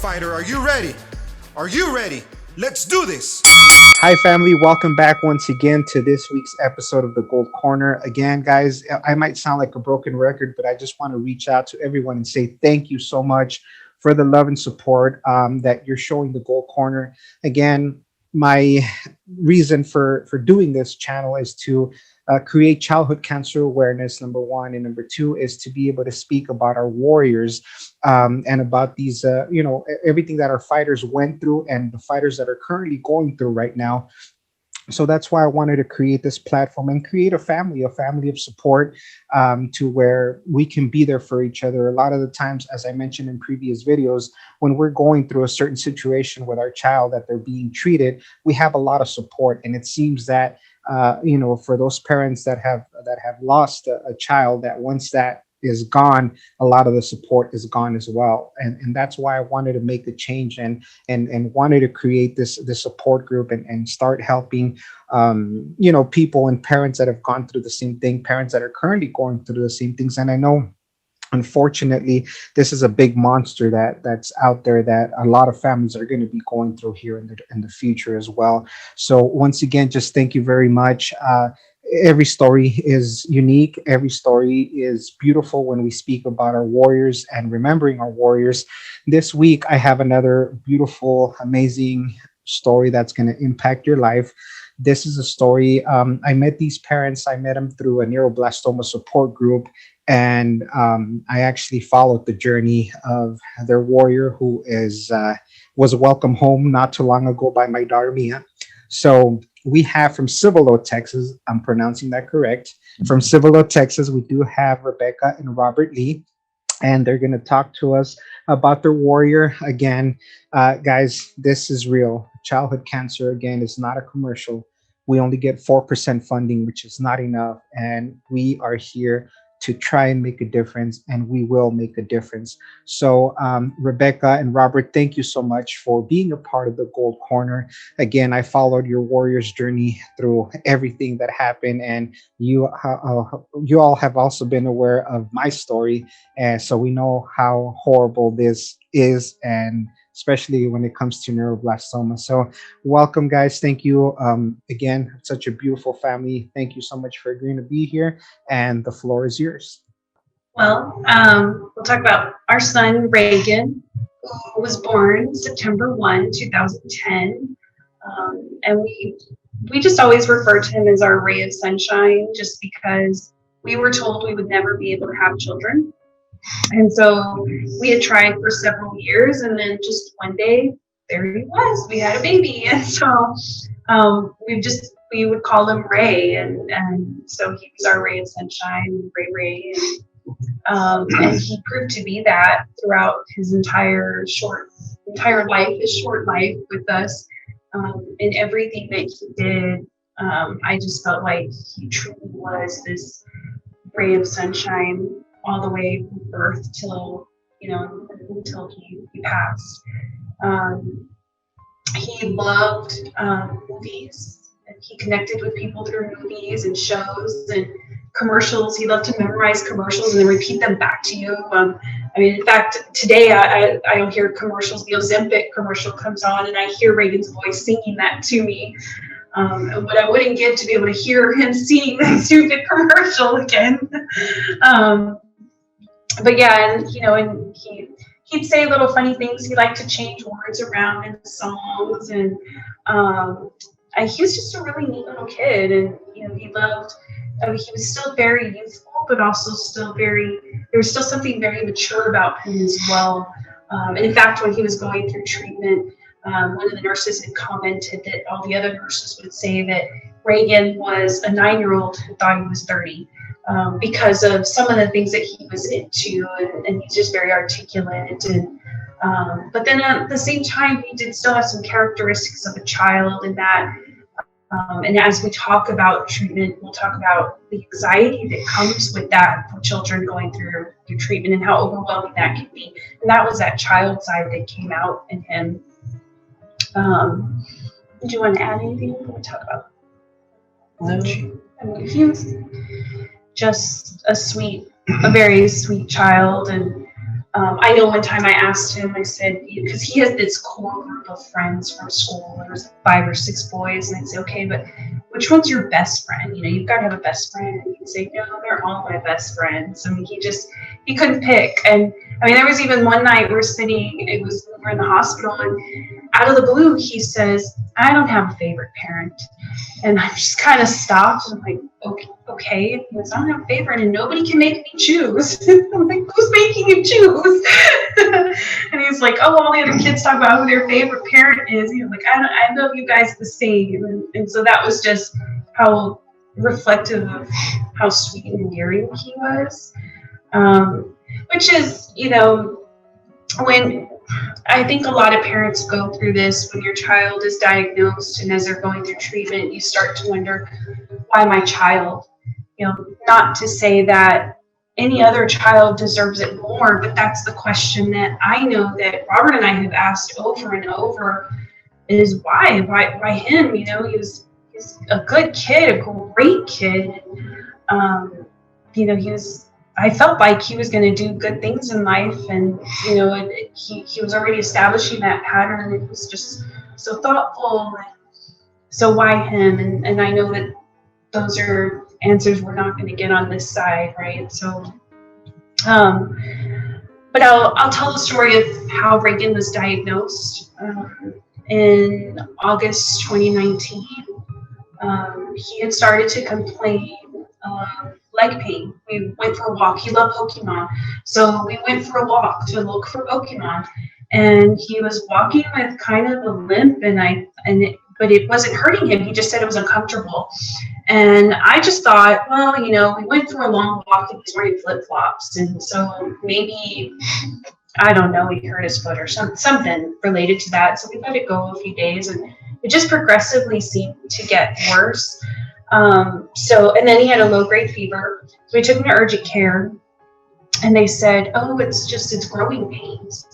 fighter, are you ready? Are you ready? Let's do this! Hi, family. Welcome back once again to this week's episode of the Gold Corner. Again, guys, I might sound like a broken record, but I just want to reach out to everyone and say thank you so much for the love and support that you're showing the Gold Corner. Again, my reason for doing this channel is to create childhood cancer awareness, number one, and number two is to be able to speak about our warriors and about these everything that our fighters went through and the fighters that are currently going through right now. So that's why I wanted to create this platform and create a family of support, to where we can be there for each other. A lot of the times, as I mentioned in previous videos, when we're going through a certain situation with our child that they're being treated, we have a lot of support. And it seems that for those parents that have lost a child, that once that is gone, a lot of the support is gone as well. And that's why I wanted to make the change and wanted to create this support group and start helping people and parents that have gone through the same thing, parents that are currently going through the same things. And I know, unfortunately, this is a big monster that's out there that a lot of families are going to be going through here in the future as well. So once again, just thank you very much. Every story is unique. Every story is beautiful when we speak about our warriors and remembering our warriors. This week, I have another beautiful, amazing story that's going to impact your life. This is a story. I met these parents. I met them through a neuroblastoma support group. And I actually followed the journey of their warrior who was welcome home not too long ago by my daughter, Mia. So we have from Cibolo, Texas, I'm pronouncing that correct. From Cibolo, Texas, we do have Rebecca and Robert Lee, and they're going to talk to us about their warrior. Again, guys, this is real. Childhood cancer, again, is not a commercial. We only get 4% funding, which is not enough. And we are here to try and make a difference, and we will make a difference. So Rebecca and Robert, thank you so much for being a part of the Gold Corner. Again, I followed your warrior's journey through everything that happened, and you all have also been aware of my story, and so we know how horrible this is, and especially when it comes to neuroblastoma. So welcome, guys. Thank you again. Such a beautiful family. Thank you so much for agreeing to be here. And the floor is yours. Well, we'll talk about our son, Reagan, who was born September 1, 2010. And we just always refer to him as our ray of sunshine, just because we were told we would never be able to have children. And so we had tried for several years, and then just one day, there he was. We had a baby. And so we would call him Ray. And so he was our ray of sunshine, Ray. And he proved to be that throughout his entire short life with us. And everything that he did, I just felt like he truly was this ray of sunshine all the way from birth until he passed. He loved movies. He connected with people through movies and shows and commercials. He loved to memorize commercials and then repeat them back to you. In fact, today I hear commercials. The Ozempic commercial comes on, and I hear Reagan's voice singing that to me. And what I wouldn't give to be able to hear him singing that stupid commercial again. But yeah, and he'd say little funny things. He liked to change words around in songs, and he was just a really neat little kid. And he loved. He was still very youthful, but also there was still something very mature about him as well. And in fact, when he was going through treatment, one of the nurses had commented that all the other nurses would say that Reagan was a 9-year-old who thought he was 30. Because of some of the things that he was into, and he's just very articulate. And but then at the same time, he did still have some characteristics of a child in that. And as we talk about treatment, we'll talk about the anxiety that comes with that for children going through treatment and how overwhelming that can be. And that was that child side that came out in him. Do you want to add anything before we talk about? He was just a very sweet child, and I know one time I asked him, I said, because he has this core group of friends from school. There's like 5 or 6 boys, and I'd say, okay, but which one's your best friend? You know, you've got to have a best friend. And he'd say, no, they're all my best friends. I mean, he couldn't pick. And I mean, there was even one night we're in the hospital, and out of the blue, he says, I don't have a favorite parent. And I just kind of stopped. And I'm like, okay. He goes, I don't have a favorite, and nobody can make me choose. I'm like, who's making you choose? And he's like, oh, all the other kids talk about who their favorite parent is. He's like, I know you guys the same. And so that was just how reflective of how sweet and endearing he was. Which is, you know, when I think a lot of parents go through this when your child is diagnosed, and as they're going through treatment, you start to wonder, why my child? You know, not to say that any other child deserves it more, but that's the question that I know that Robert and I have asked over and over is why him? You know, he's a good kid, a great kid. You know, I felt like he was going to do good things in life, and you know, he was already establishing that pattern. It was just so thoughtful. So why him? And I know that those are answers we're not going to get on this side, right? So, but I'll tell the story of how Reagan was diagnosed in August 2019. He had started to complain of leg pain. We went for a walk. He loved Pokemon, so we went for a walk to look for Pokemon. And he was walking with kind of a limp, but it wasn't hurting him. He just said it was uncomfortable. And I just thought, well, you know, we went for a long walk and he's wearing flip-flops, and so maybe, I don't know, he hurt his foot or something related to that. So we let it go a few days, and it just progressively seemed to get worse. And then he had a low-grade fever. So we took him to urgent care, and they said, oh, it's growing pains.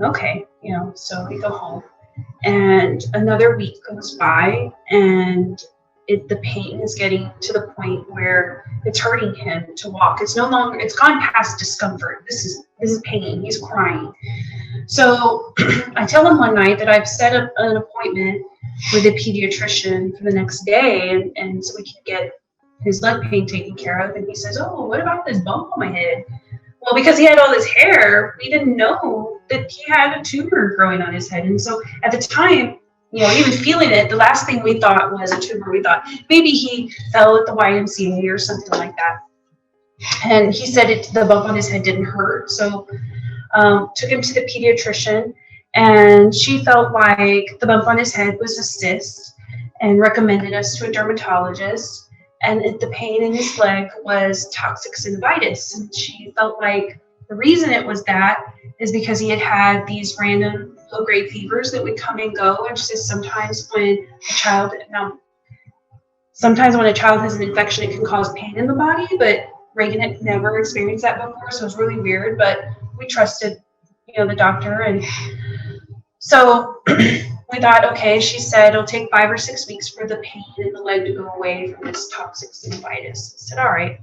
Okay, you know, so we go home, and another week goes by, and the pain is getting to the point where it's hurting him to walk. It's gone past discomfort. This is pain. He's crying. So I tell him one night that I've set up an appointment with a pediatrician for the next day, and so we can get his leg pain taken care of. And he says, oh, what about this bump on my head? Well, because he had all this hair, we didn't know that he had a tumor growing on his head. And so at the time, you know, even feeling it, the last thing we thought was a tumor. We thought maybe he fell at the YMCA or something like that. And he said the bump on his head didn't hurt. So took him to the pediatrician, and she felt like the bump on his head was a cyst and recommended us to a dermatologist. And the pain in his leg was toxic synovitis. And she felt like the reason it was that is because he had these random low-grade fevers that would come and go. And she says sometimes when a child has an infection, it can cause pain in the body, but Reagan had never experienced that before, so it was really weird, but we trusted, you know, the doctor. And so we thought, okay, she said it'll take 5 or 6 weeks for the pain in the leg to go away from this toxic synovitis. I said, all right.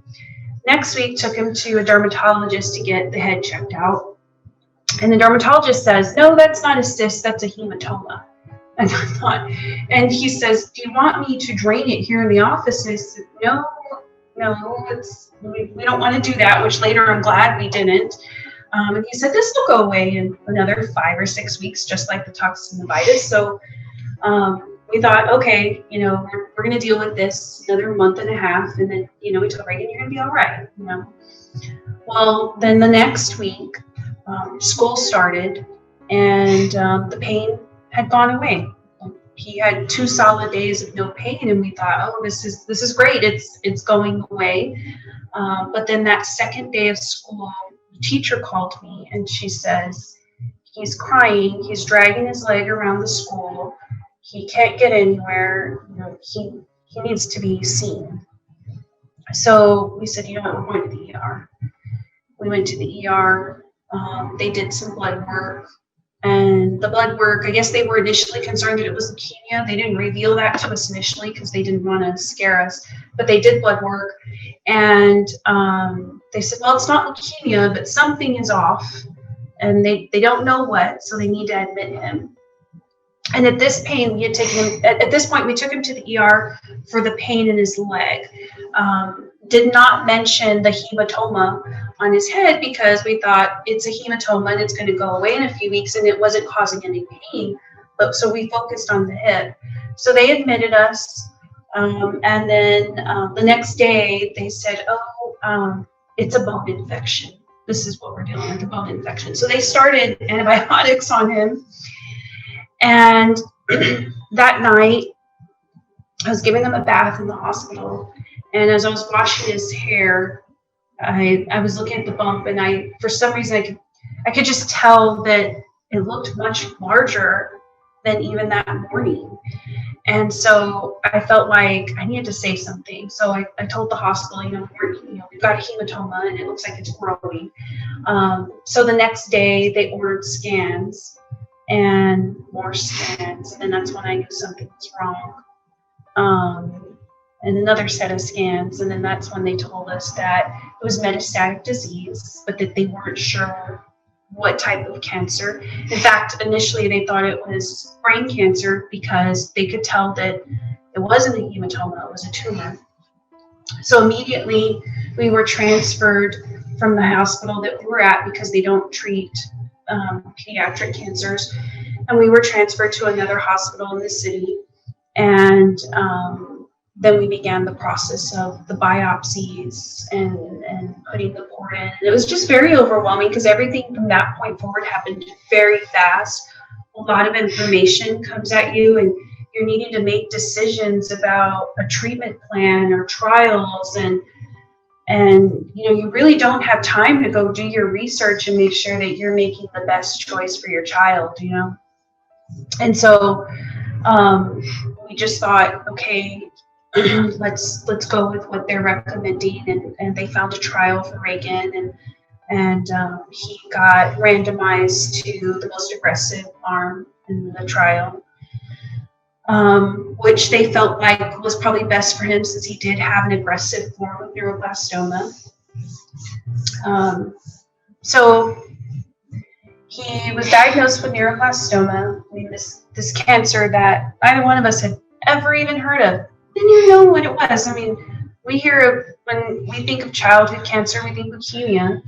Next week, took him to a dermatologist to get the head checked out. And the dermatologist says, no, that's not a cyst, that's a hematoma. And I thought, and he says, do you want me to drain it here in the office? And I said, no, we don't want to do that, which later I'm glad we didn't. And he said, this will go away in another 5 or 6 weeks, just like the toxic synovitis. So we thought, okay, you know, we're going to deal with this another month and a half. And then, you know, we told Reagan, you're going to be all right, you know. Well, then the next week, school started, and the pain had gone away. He had 2 solid days of no pain, and we thought, oh, this is great. It's going away. But then that second day of school, the teacher called me, and she says, he's crying. He's dragging his leg around the school. He can't get anywhere. You know, he needs to be seen. So we said, you know what, we're going to the ER. We went to the ER. They did some blood work. And the blood work, I guess they were initially concerned that it was leukemia. They didn't reveal that to us initially because they didn't want to scare us. But they did blood work, and they said, well, it's not leukemia, but something is off, and they don't know what, so they need to admit him. And at this pain, we had taken him. At this point, we took him to the ER for the pain in his leg. Did not mention the hematoma on his head because we thought it's a hematoma and it's going to go away in a few weeks, and it wasn't causing any pain. But so we focused on the hip. So they admitted us, and then the next day they said, "Oh, it's a bone infection. This is what we're dealing with, a bone infection." So they started antibiotics on him. And that night, I was giving him a bath in the hospital, and as I was washing his hair, I was looking at the bump, and for some reason I could just tell that it looked much larger than even that morning. And so I felt like I needed to say something. So I told the hospital, we've got a hematoma and it looks like it's growing. So the next day they ordered scans and more scans, and that's when I knew something was wrong. And another set of scans, and then that's when they told us that it was metastatic disease, but that they weren't sure what type of cancer. In fact, initially they thought it was brain cancer because they could tell that it wasn't a hematoma, it was a tumor. So immediately we were transferred from the hospital that we were at because they don't treat pediatric cancers, and we were transferred to another hospital in the city, and then we began the process of the biopsies and putting the port in. And it was just very overwhelming because everything from that point forward happened very fast. A lot of information comes at you, and you're needing to make decisions about a treatment plan or trials, and you really don't have time to go do your research and make sure that you're making the best choice for your child, And so we just thought, okay, let's go with what they're recommending, and they found a trial for Reagan, and he got randomized to the most aggressive arm in the trial, which they felt like was probably best for him since he did have an aggressive form of neuroblastoma. So he was diagnosed with neuroblastoma, this cancer that neither one of us had ever even heard of. Didn't even know what it was. I mean, when we think of childhood cancer, we think leukemia.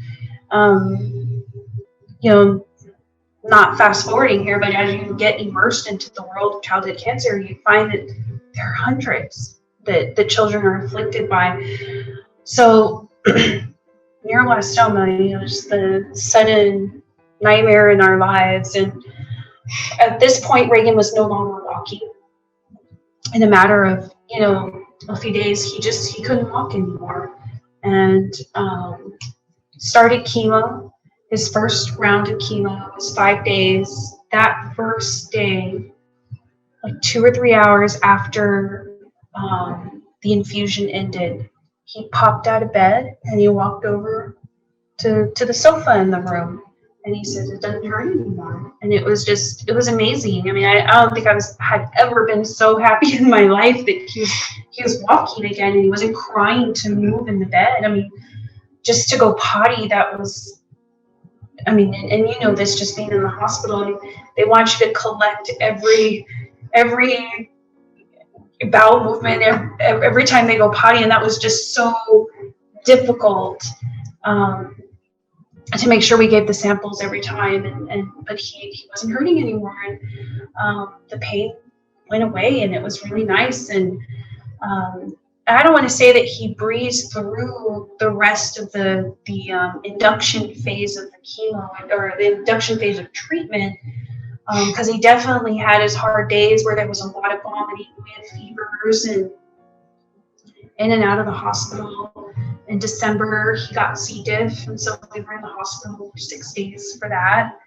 Not fast forwarding here, but as you get immersed into the world of childhood cancer, you find that there are hundreds that the children are afflicted by. So neuroblastoma, is the sudden nightmare in our lives. And at this point, Reagan was no longer walking. In a matter of, a few days, he couldn't walk anymore, and started chemo. His first round of chemo was 5 days. That first day, like 2 or 3 hours after the infusion ended, he popped out of bed and he walked over to the sofa in the room, and he says, "It doesn't hurt anymore." And it was amazing. I mean, I don't think had ever been so happy in my life that he was walking again, and he wasn't crying to move in the bed. I mean, just to go potty, that was, and this, just being in the hospital, they want you to collect every bowel movement every time they go potty, and that was just so difficult. To make sure we gave the samples every time, but he wasn't hurting anymore, and the pain went away, and it was really nice. And I don't want to say that he breezed through the rest of the induction phase of the chemo or the induction phase of treatment, because he definitely had his hard days where there was a lot of vomiting, we had fevers, and in and out of the hospital. In December, he got C. diff, and so we were in the hospital for 6 days for that.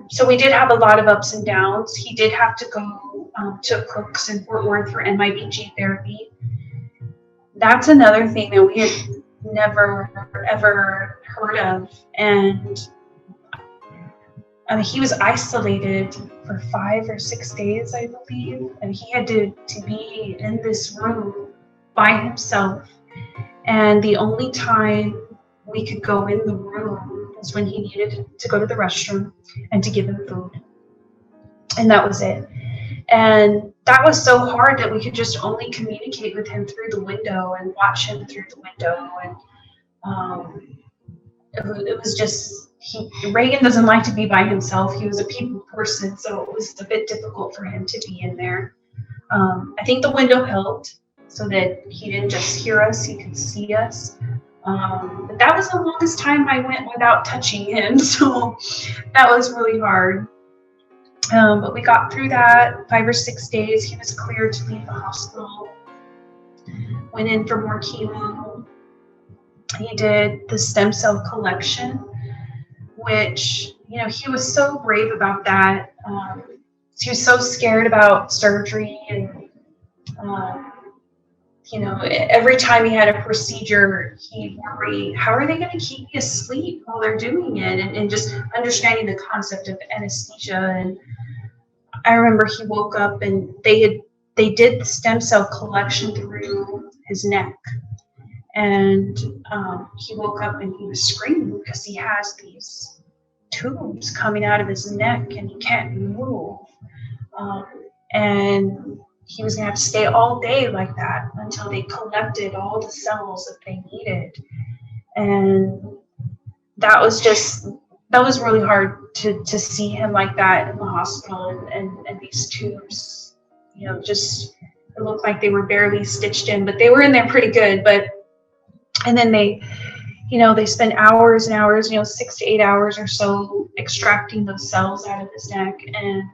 So we did have a lot of ups and downs. He did have to go to Cook's in Fort Worth for MIBG therapy. That's another thing that we had never, ever heard of. And I mean, he was isolated for 5 or 6 days, I believe, and he had to be in this room by himself. And the only time we could go in the room was when he needed to go to the restroom and to give him food. And that was it. And that was so hard that we could just only communicate with him through the window and watch him through the window. And it was just, Reagan doesn't like to be by himself. He was a people person, so it was a bit difficult for him to be in there. I think the window helped so that he didn't just hear us, he could see us. But that was the longest time I went without touching him, so that was really hard. But we got through that 5 or 6 days. He was cleared to leave the hospital. Went in for more chemo. He did the stem cell collection, which, you know, he was so brave about that. He was so scared about surgery, and you know, every time he had a procedure, he'd worry, how are they going to keep me asleep while they're doing it? And just understanding the concept of anesthesia. And I remember he woke up and they did the stem cell collection through his neck. And he woke up and he was screaming because he has these tubes coming out of his neck and he can't move. And he was going to have to stay all day like that until they collected all the cells that they needed. And that was really hard to see him like that in the hospital, and these tubes, you know, just, it looked like they were barely stitched in, but they were in there pretty good. And then they, you know, they spent hours and hours, you know, 6 to 8 hours or so extracting those cells out of his neck. And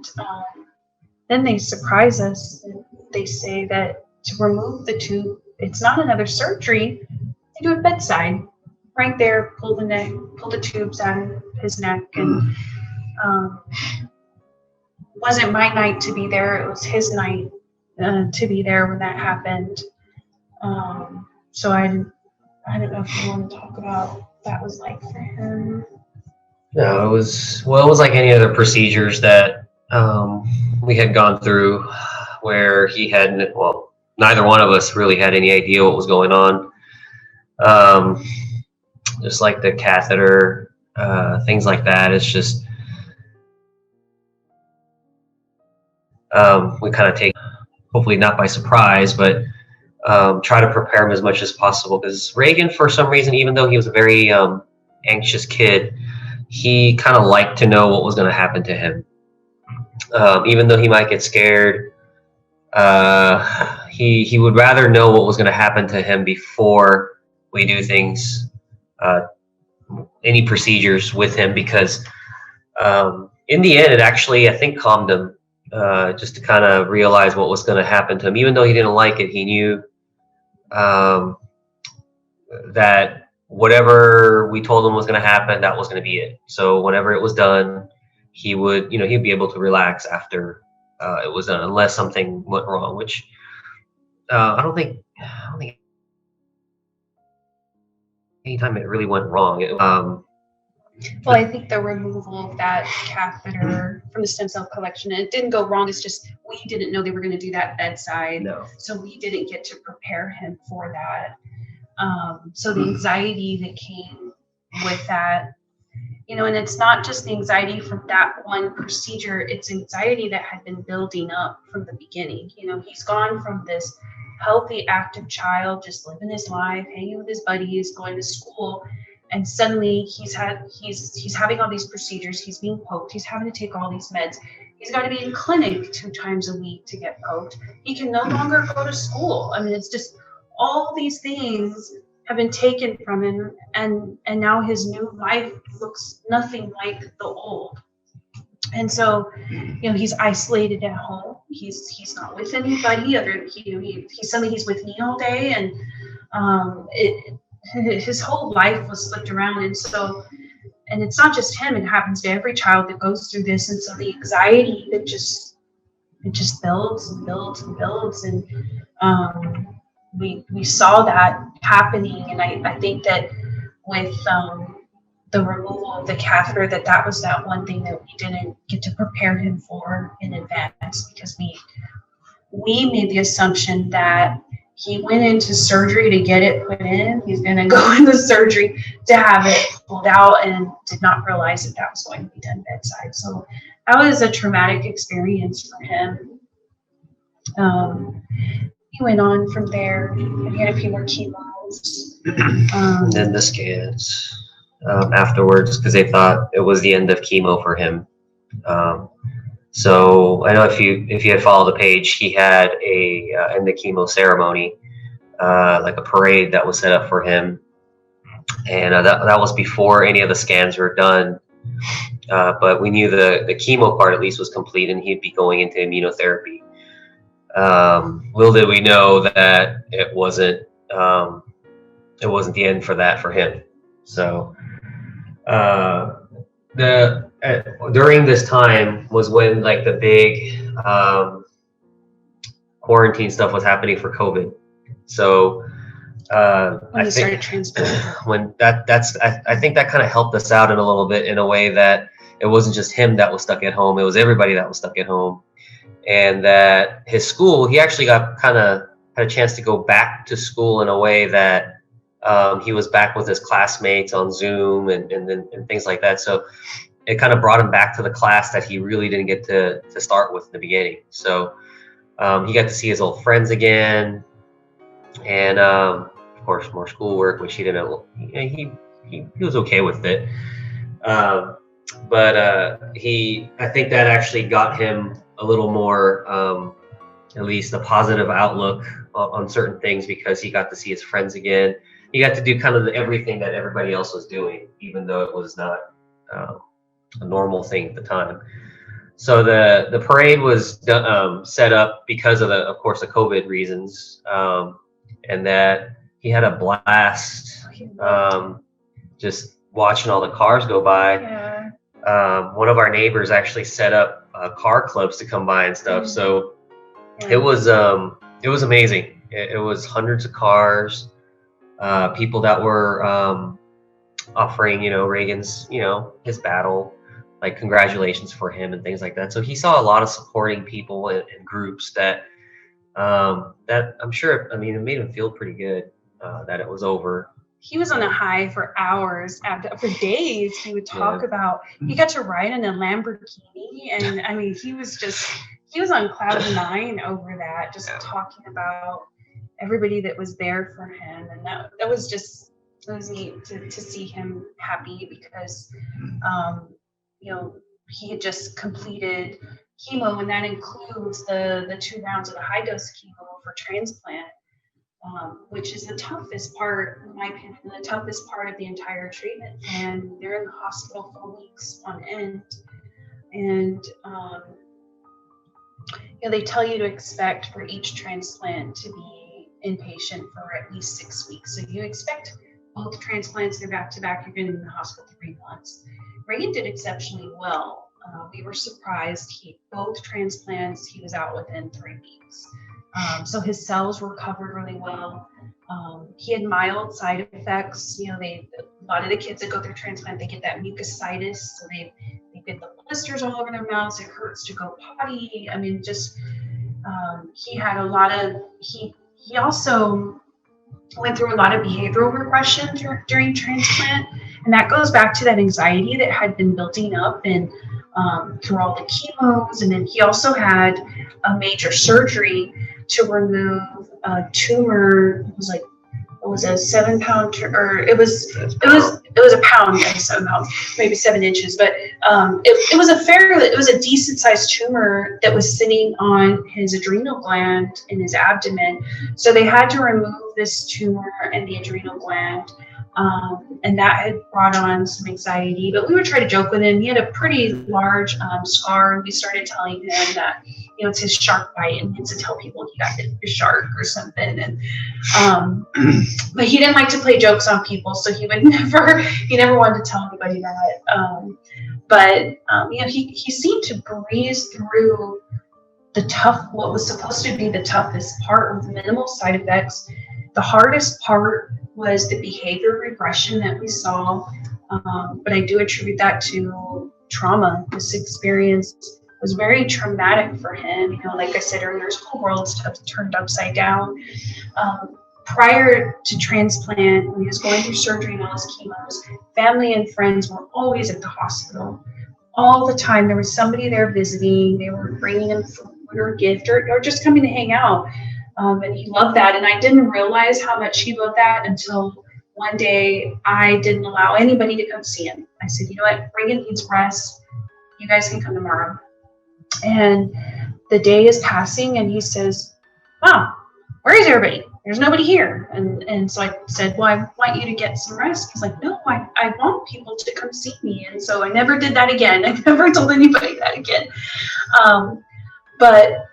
then they surprise us. They say that to remove the tube, it's not another surgery. They do it bedside, right there. Pull the tubes out of his neck. And it wasn't my night to be there. It was his night to be there when that happened. So I don't know if you want to talk about what that was like for him. No, it was like any other procedures that we had gone through, where he hadn't, well, neither one of us really had any idea what was going on. Just like the catheter, things like that. It's just, we kind of take, hopefully not by surprise, but try to prepare him as much as possible. Because Reagan, for some reason, even though he was a very anxious kid, he kind of liked to know what was going to happen to him. Even though he might get scared, he would rather know what was going to happen to him before we do things, any procedures with him, because in the end, it actually, I think, calmed him, just to kind of realize what was going to happen to him. Even though he didn't like it, he knew that whatever we told him was going to happen, that was going to be it. So whenever it was done, he would, you know, he'd be able to relax after it was done, unless something went wrong, which I don't think anytime it really went wrong. Well, I think the removal of that catheter from the stem cell collection, and it didn't go wrong. It's just we didn't know they were going to do that bedside, No. So we didn't get to prepare him for that. So the anxiety that came with that, you know, and it's not just the anxiety from that one procedure, it's anxiety that had been building up from the beginning. You know, he's gone from this healthy, active child, just living his life, hanging with his buddies, going to school, and suddenly he's having all these procedures, he's being poked, he's having to take all these meds, he's got to be in clinic 2 times a week to get poked, he can no longer go to school. I mean, it's just all these things have been taken from him, and now his new life looks nothing like the old. And so, you know, he's isolated at home. He's not with anybody other. He's with me all day, and his whole life was flipped around. And so, and it's not just him. It happens to every child that goes through this. And so the anxiety that just builds and builds and builds, and we saw that happening. And I think that with the removal of the catheter, that was that one thing that we didn't get to prepare him for in advance, because we made the assumption that he went into surgery to get it put in. He's going to go into surgery to have it pulled out, and did not realize that was going to be done bedside. So that was a traumatic experience for him. He went on from there, and he had a few more chemos. And then the scans afterwards, because they thought it was the end of chemo for him. So I know if you had followed the page, he had a end of chemo ceremony, like a parade that was set up for him, and that was before any of the scans were done. But we knew the chemo part at least was complete, and he'd be going into immunotherapy. Little did we know that it wasn't the end for him. So during this time was when like the big quarantine stuff was happening for COVID. So I think when I think that kind of helped us out in a little bit, in a way that it wasn't just him that was stuck at home, it was everybody that was stuck at home. And that his school, he actually had a chance to go back to school in a way that he was back with his classmates on Zoom and things like that. So it kind of brought him back to the class that he really didn't get to start with in the beginning. So he got to see his old friends again, and of course more schoolwork, which he didn't. He was okay with it, but I think that actually got him a little more, at least a positive outlook on certain things, because he got to see his friends again. He got to do kind of everything that everybody else was doing, even though it was not a normal thing at the time. So the parade was set up because of course the COVID reasons, and that he had a blast just watching all the cars go by. Yeah. One of our neighbors actually set up car clubs to come by and stuff. So it was amazing. It was hundreds of cars, people that were offering, Reagan's, his battle, like congratulations for him and things like that. So he saw a lot of supporting people and groups that I'm sure, it made him feel pretty good that it was over. He was on a high for hours, for days. He would talk about, he got to ride in a Lamborghini, and he was on cloud nine over that, just talking about everybody that was there for him. And that was neat to see him happy, because he had just completed chemo, and that includes the 2 rounds of the high dose chemo for transplant. Which is the toughest part, in my opinion, the toughest part of the entire treatment. And they're in the hospital for weeks on end. And they tell you to expect for each transplant to be inpatient for at least 6 weeks. So you expect both transplants, they're back to back, you're going to be in the hospital 3 months. Reagan did exceptionally well. We were surprised. Both transplants, he was out within 3 weeks. So his cells were covered really well. He had mild side effects. A lot of the kids that go through transplant, they get that mucositis, so they get the blisters all over their mouths. It hurts to go potty. He had a lot of. He also went through a lot of behavioral regression during transplant, and that goes back to that anxiety that had been building up and through all the chemos. And then he also had a major surgery to remove a tumor. It was a 7 pound, or it was a pound, 7 pounds, maybe 7 inches, but it was a decent sized tumor that was sitting on his adrenal gland in his abdomen. So they had to remove this tumor and the adrenal gland. And that had brought on some anxiety, but we would try to joke with him. He had a pretty large scar, and we started telling him that, it's his shark bite, and he needs to tell people he got hit with a shark or something. And but he didn't like to play jokes on people, so he never wanted to tell anybody that. But he seemed to breeze through what was supposed to be the toughest part with minimal side effects. The hardest part was the behavior regression that we saw. But I do attribute that to trauma. This experience was very traumatic for him. Like I said earlier, his whole world turned upside down. Prior to transplant, when he was going through surgery and all his chemos, family and friends were always at the hospital. All the time, there was somebody there visiting. They were bringing him food or a gift or just coming to hang out. And he loved that. And I didn't realize how much he loved that until one day I didn't allow anybody to come see him. I said, you know what, Reagan needs rest. You guys can come tomorrow. And the day is passing and he says, wow, where is everybody? There's nobody here. And so I said, well, I want you to get some rest. He's like, no, I want people to come see me. And so I never did that again. I never told anybody that again. But,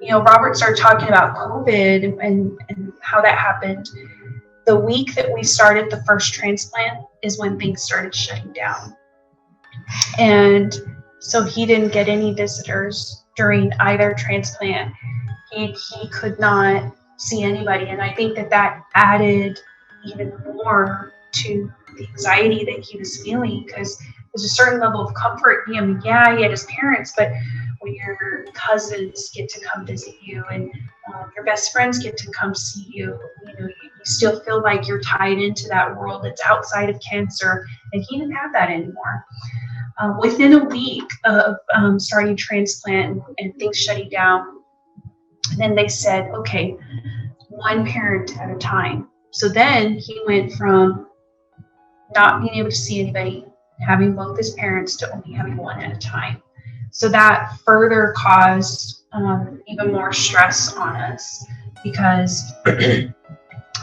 Robert started talking about COVID and how that happened. The week that we started the first transplant is when things started shutting down. And so he didn't get any visitors during either transplant. He could not see anybody. And I think that added even more to the anxiety that he was feeling, because there's a certain level of comfort. He had his parents, but when your cousins get to come visit you and your best friends get to come see you, you still feel like you're tied into that world that's outside of cancer. And he didn't have that anymore. Within a week of starting transplant and things shutting down, then they said, okay, one parent at a time. So then he went from not being able to see anybody, having both his parents, to only having one at a time. So that further caused even more stress on us, because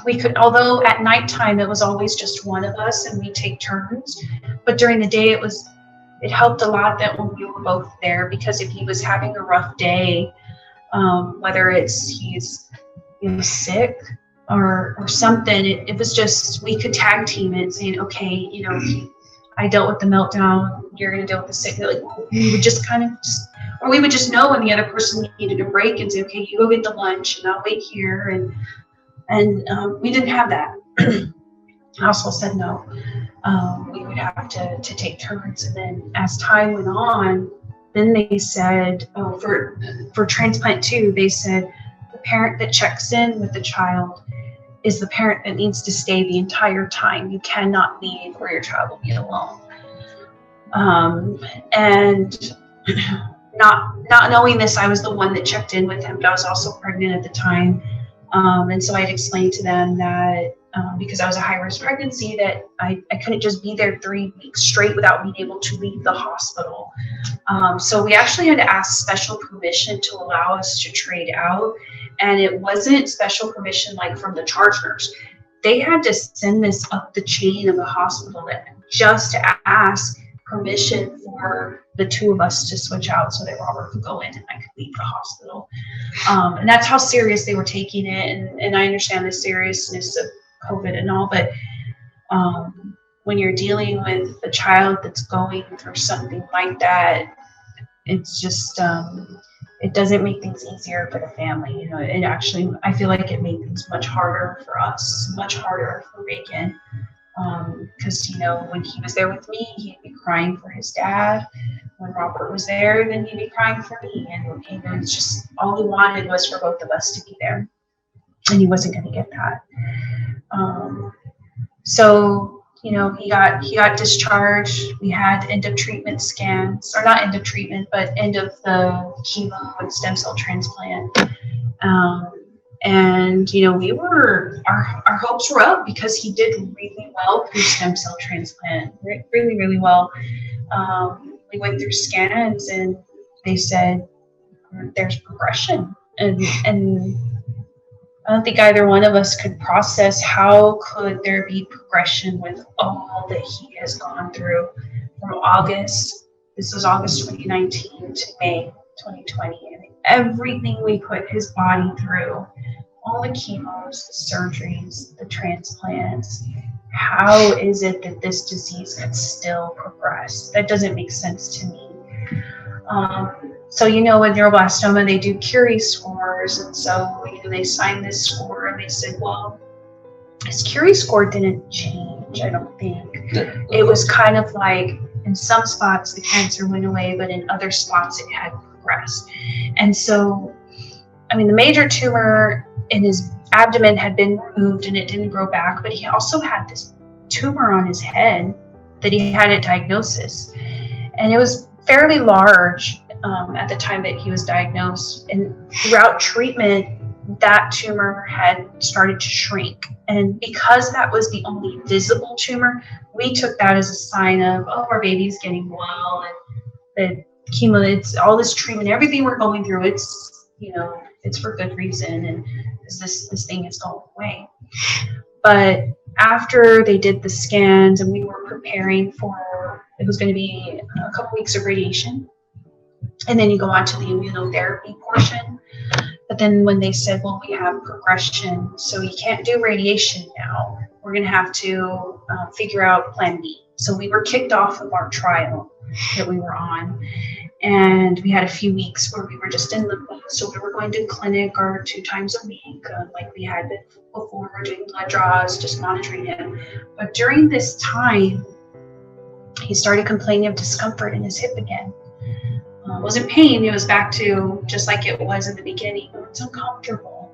we could, although at nighttime it was always just one of us and we take turns, but during the day it helped a lot that when we were both there, because if he was having a rough day, whether it's he's sick or something, it was just, we could tag team it, saying, okay, I dealt with the meltdown, you're going to deal with the sickness. Like, we would just or we would just know when the other person needed a break and say, okay, you go get the lunch and I'll wait here. And we didn't have that. Household said no. We would have to take turns. And then as time went on, then they said, for transplant 2, they said the parent that checks in with the child is the parent that needs to stay the entire time. You cannot leave or your child will be alone. And not knowing this, I was the one that checked in with him, but I was also pregnant at the time. And so I'd explained to them that because I was a high-risk pregnancy, that I couldn't just be there 3 weeks straight without being able to leave the hospital. So we actually had to ask special permission to allow us to trade out. And it wasn't special permission like from the charge nurse. They had to send this up the chain of the hospital just to ask permission for the 2 of us to switch out so that Robert could go in and I could leave the hospital. And that's how serious they were taking it. And I understand the seriousness of COVID and all, but when you're dealing with a child that's going through something like that, it's just, it doesn't make things easier for the family. It actually, I feel like it made things much harder for us, much harder for Reagan. Because, when he was there with me, he'd be crying for his dad. When Robert was there, then he'd be crying for me. And it's just, all he wanted was for both of us to be there. And he wasn't going to get that. So, he got discharged. We had end of treatment scans, or not end of treatment, but end of the chemo and stem cell transplant. And, we were, our hopes were up because he did really well through stem cell transplant, really, really well. We went through scans and they said, there's progression. And I don't think either one of us could process how could there be progression with all that he has gone through from August. This was August 2019 to May 2020. And everything we put his body through, all the chemos, the surgeries, the transplants, how is it that this disease could still progress? That doesn't make sense to me. So, with neuroblastoma, they do Curie scores. And so, they signed this score and they said, well, his Curie score didn't change. change, I don't think. It was kind of like in some spots the cancer went away, but in other spots it had progressed. And so, I mean, the major tumor in his abdomen had been removed and it didn't grow back, but he also had this tumor on his head that he had at diagnosis. And it was fairly large at the time that he was diagnosed. And throughout treatment, that tumor had started to shrink. And because that was the only visible tumor, we took that as a sign of, oh, our baby's getting well, and the chemo, it's all this treatment, everything we're going through, it's, you know, it's for good reason, and this thing is going away. But after they did the scans and we were preparing for, it was going to be a couple weeks of radiation, and then you go on to the immunotherapy portion. But then when they said, well, we have progression, so you can't do radiation now, we're going to have to figure out plan B. So we were kicked off of our trial that we were on, and we had a few weeks where we were just in limbo. So we were going to clinic or 2 times a week, like we had been before. We're doing blood draws, just monitoring him. But during this time, he started complaining of discomfort in his hip again. It wasn't pain, it was back to just like it was in the beginning. It's uncomfortable.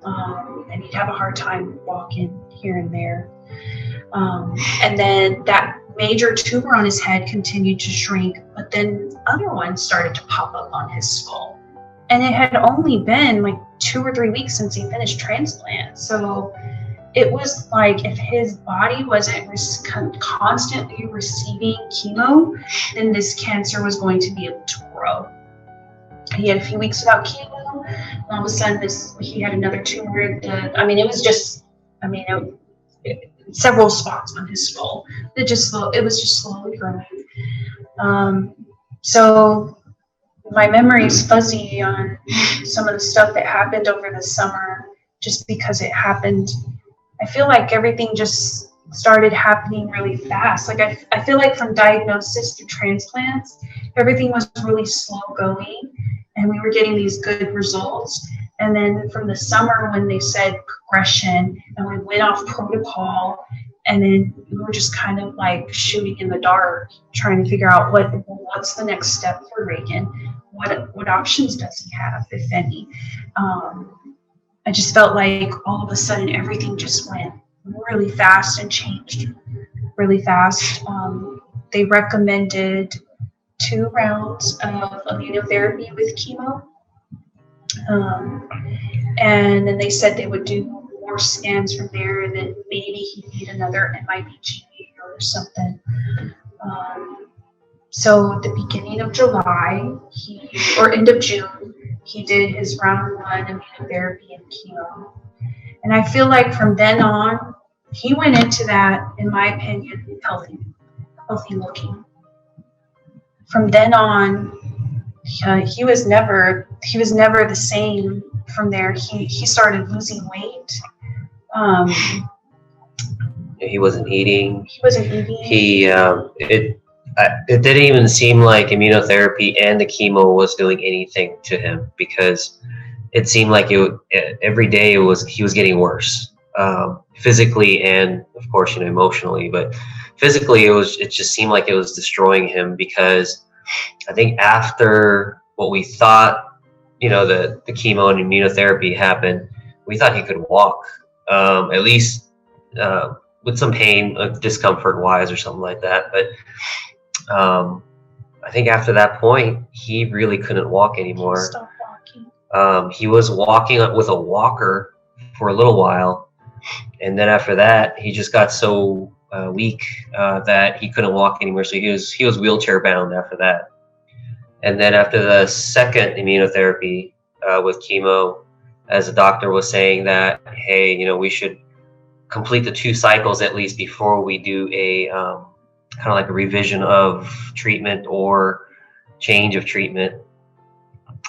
And he'd have a hard time walking here and there. And then that major tumor on his head continued to shrink, but then other ones started to pop up on his skull. And it had only been like 2 or 3 weeks since he finished transplant. So it was like if his body wasn't constantly receiving chemo, then this cancer was going to be able to grow. He had a few weeks without chemo, and all of a sudden he had another tumor. It was just, several spots on his skull. It was just slowly growing. So my memory is fuzzy on some of the stuff that happened over the summer, just because it happened. I feel like everything just started happening really fast. Like I feel like from diagnosis to transplants, everything was really slow going, and we were getting these good results. And then from the summer when they said progression, and we went off protocol, and then we were just kind of like shooting in the dark, trying to figure out what's the next step for Reagan. What options does he have, if any? I just felt like all of a sudden everything just went really fast and changed really fast. They recommended 2 rounds of immunotherapy with chemo. And then they said they would do more scans from there, and then maybe he'd need another MIBG or something. So at the beginning of July, or end of June, he did his round 1 immunotherapy and chemo. And I feel like from then on, he went into that, in my opinion, healthy looking. From then on, he was never the same from there. He started losing weight. He wasn't eating. It didn't even seem like immunotherapy and the chemo was doing anything to him, because it seemed like every day he was getting worse, physically and of course emotionally. But physically, it just seemed like it was destroying him, because I think after what we thought, the chemo and immunotherapy happened, we thought he could walk, at least with some pain, discomfort wise or something like that. But I think after that point, he really couldn't walk anymore. He stopped walking. He was walking with a walker for a little while, and then after that, he just got so weak that he couldn't walk anymore. So he was wheelchair bound after that. And then after the second immunotherapy with chemo, as the doctor was saying that, hey, we should complete the 2 cycles at least before we do a kind of like a revision of treatment or change of treatment.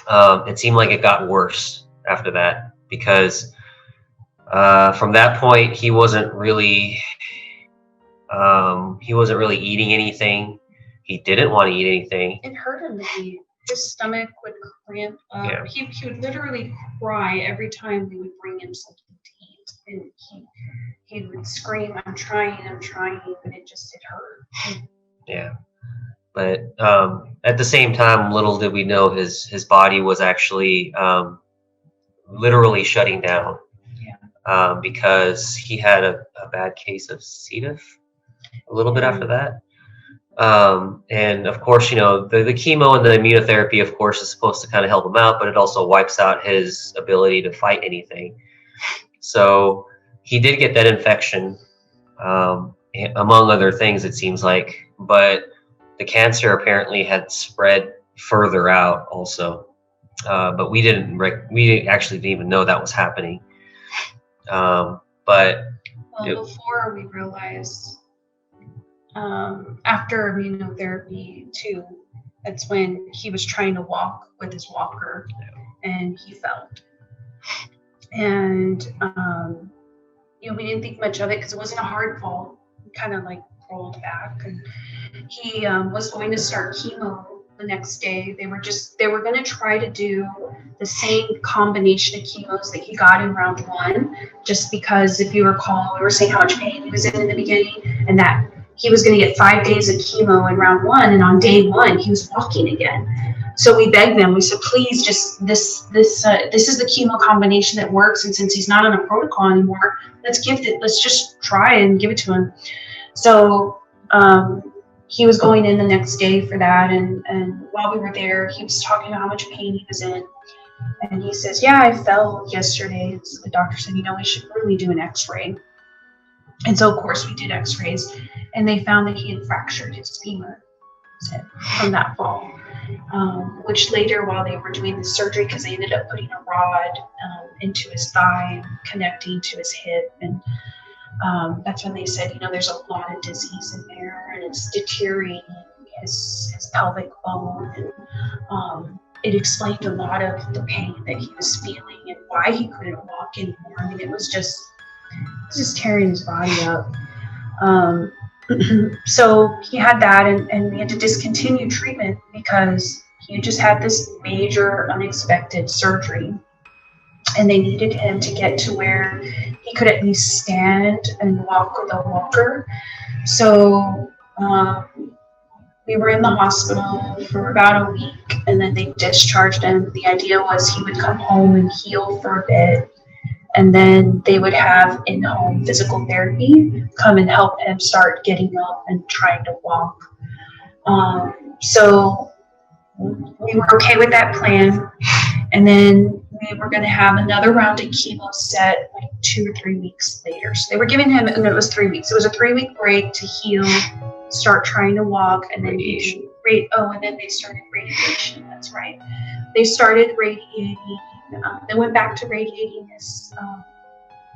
It seemed like it got worse after that, because from that point he wasn't really eating anything. He didn't want to eat anything. It hurt him to eat. His stomach would cramp up. Yeah. He would literally cry every time we would bring him something to eat. and he would scream, I'm trying, but it hurt. Yeah. But at the same time, little did we know his body was actually literally shutting down. Yeah. Because he had a bad case of C. diff a little bit after that. And of course, the chemo and the immunotherapy, of course, is supposed to kind of help him out, but it also wipes out his ability to fight anything. So he did get that infection, among other things, it seems like, but the cancer apparently had spread further out also. But we actually didn't even know that was happening. Before we realized, after immunotherapy too, that's when he was trying to walk with his walker, and he fell. And we didn't think much of it because it wasn't a hard fall. He kind of like rolled back, and he was going to start chemo the next day. They were going to try to do the same combination of chemos that he got in round 1, just because, if you recall, we were saying how much pain he was in the beginning, and that he was going to get 5 days of chemo in round 1, and on day 1 he was walking again. So we begged them. We said, please, just this is the chemo combination that works, and since he's not on a protocol anymore, let's just try and give it to him. So he was going in the next day for that, and while we were there, he was talking about how much pain he was in, and he says, yeah, I fell yesterday. So the doctor said, we should really do an x-ray. And so of course we did x-rays, and they found that he had fractured his femur from that fall, which later, while they were doing the surgery, because they ended up putting a rod into his thigh and connecting to his hip, and that's when they said, there's a lot of disease in there, and it's deteriorating his pelvic bone, and it explained a lot of the pain that he was feeling and why he couldn't walk anymore. I mean, it was just tearing his body up. So he had that, and we had to discontinue treatment because he just had this major unexpected surgery, and they needed him to get to where he could at least stand and walk with a walker. So we were in the hospital for about a week, and then they discharged him. The idea was he would come home and heal for a bit, and then they would have in-home physical therapy come and help him start getting up and trying to walk. So we were okay with that plan, and then we were going to have another round of chemo set like 2 or 3 weeks later. So they were giving him, and it was 3 weeks. It was a 3-week break to heal, start trying to walk, and then and then they started radiation. That's right. They started radiating. They went back to radiating his.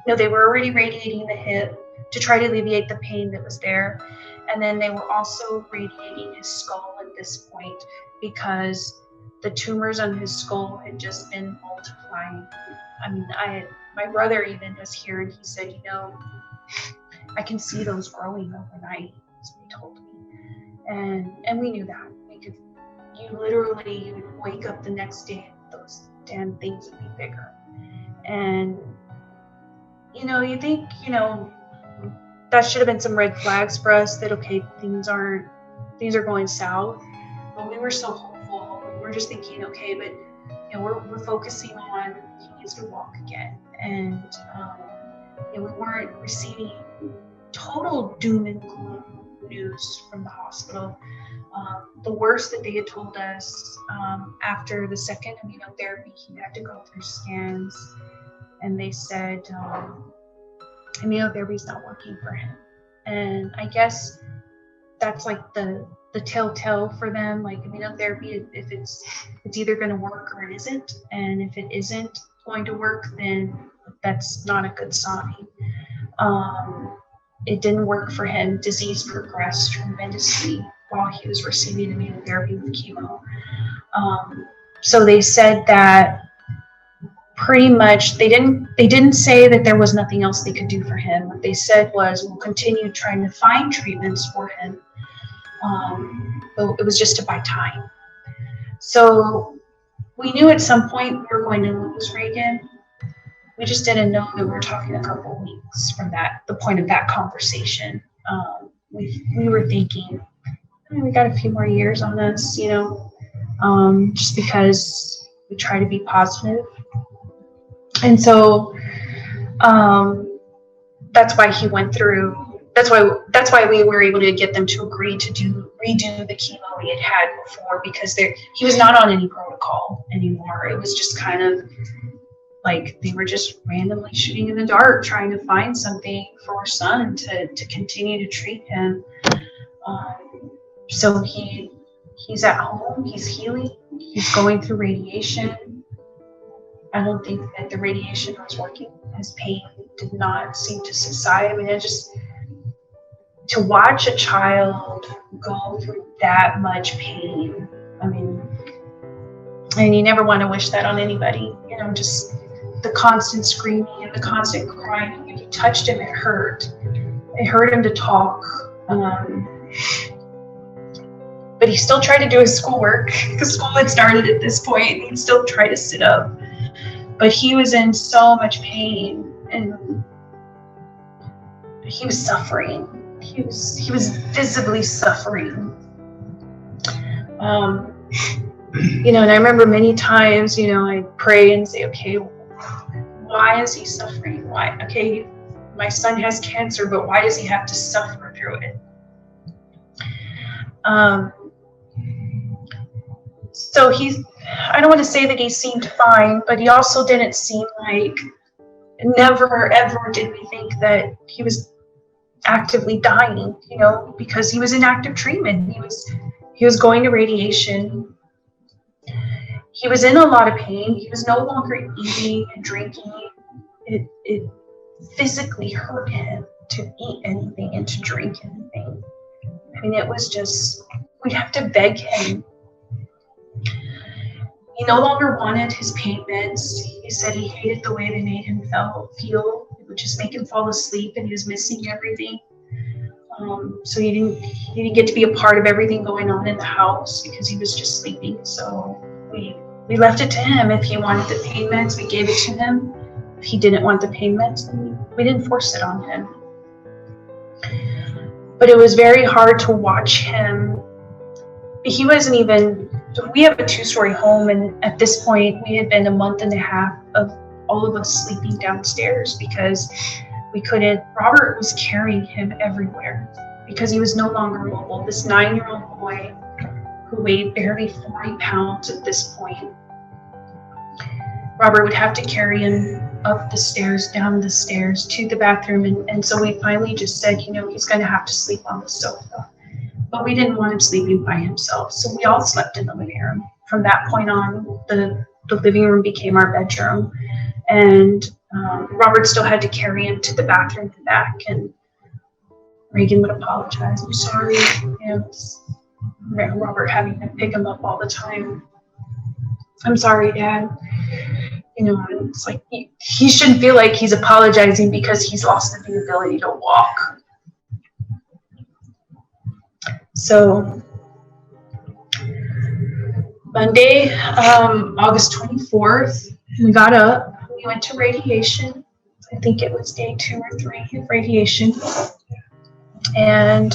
They were already radiating the hip to try to alleviate the pain that was there, and then they were also radiating his skull at this point because the tumors on his skull had just been multiplying. I mean, my brother even was here, and he said, I can see those growing overnight. That's what he told me, and we knew that. You would wake up the next day and those damn things would be bigger. And you think that should have been some red flags for us, that okay, things are going south. But we were so hopeful. We were just thinking, okay, but we're focusing on he needs to walk again, and we weren't receiving total doom and gloom news from the hospital. The worst that they had told us, after the second immunotherapy, he had to go through scans, and they said immunotherapy is not working for him. And I guess that's like the telltale for them. Like, immunotherapy, if it's either going to work or it isn't, and if it isn't going to work, then that's not a good sign. It didn't work for him. Disease progressed tremendously while he was receiving immunotherapy with chemo. So they said that pretty much they didn't say that there was nothing else they could do for him. What they said was, we'll continue trying to find treatments for him, but it was just to buy time. So we knew at some point we were going to lose Reagan. we just didn't know that we were talking a couple of weeks from the point of that conversation. We were thinking, we got a few more years on us, just because we try to be positive. And so that's why he went through. That's why we were able to get them to agree to redo the chemo we had before, because he was not on any protocol anymore. It was just kind of like they were just randomly shooting in the dark, trying to find something for our son to continue to treat him. So he's at home, he's healing, he's going through radiation. I don't think that the radiation was working. His pain did not seem to subside. I mean, to watch a child go through that much pain, and you never want to wish that on anybody, just the constant screaming and the constant crying. If you touched him, it hurt. It hurt him to talk. But he still tried to do his schoolwork because school had started at this point. He'd still try to sit up. But he was in so much pain, and he was suffering. He was visibly suffering. And I remember many times, I'd pray and say, okay, why is he suffering? Why? Okay, my son has cancer, but why does he have to suffer through it? So I don't want to say that he seemed fine, but he also didn't seem like, never ever did we think that he was actively dying, because he was in active treatment. He was going to radiation. He was in a lot of pain. He was no longer eating and drinking. It physically hurt him to eat anything and to drink anything. It was just, we'd have to beg him. He no longer wanted his pain meds. He said he hated the way they made him feel. It would just make him fall asleep, and he was missing everything. So he didn't get to be a part of everything going on in the house because he was just sleeping. So we left it to him. If he wanted the pain meds, we gave it to him. If he didn't want the pain meds, then we didn't force it on him. But it was very hard to watch him. He wasn't even, we have a 2-story home, and at this point we had been a month and a half of all of us sleeping downstairs because we couldn't. Robert was carrying him everywhere because he was no longer mobile. This 9-year-old boy who weighed barely 40 pounds at this point, Robert would have to carry him up the stairs, down the stairs, to the bathroom. And so we finally just said, he's going to have to sleep on the sofa. But we didn't want him sleeping by himself. So we all slept in the living room. From that point on, the living room became our bedroom. And Robert still had to carry him to the bathroom and back. And Reagan would apologize. I'm sorry. Robert having to pick him up all the time. I'm sorry, Dad. It's like he shouldn't feel like he's apologizing because he's lost the ability to walk. So Monday, August 24th, we got up. We went to radiation. I think it was day 2 or 3 of radiation. And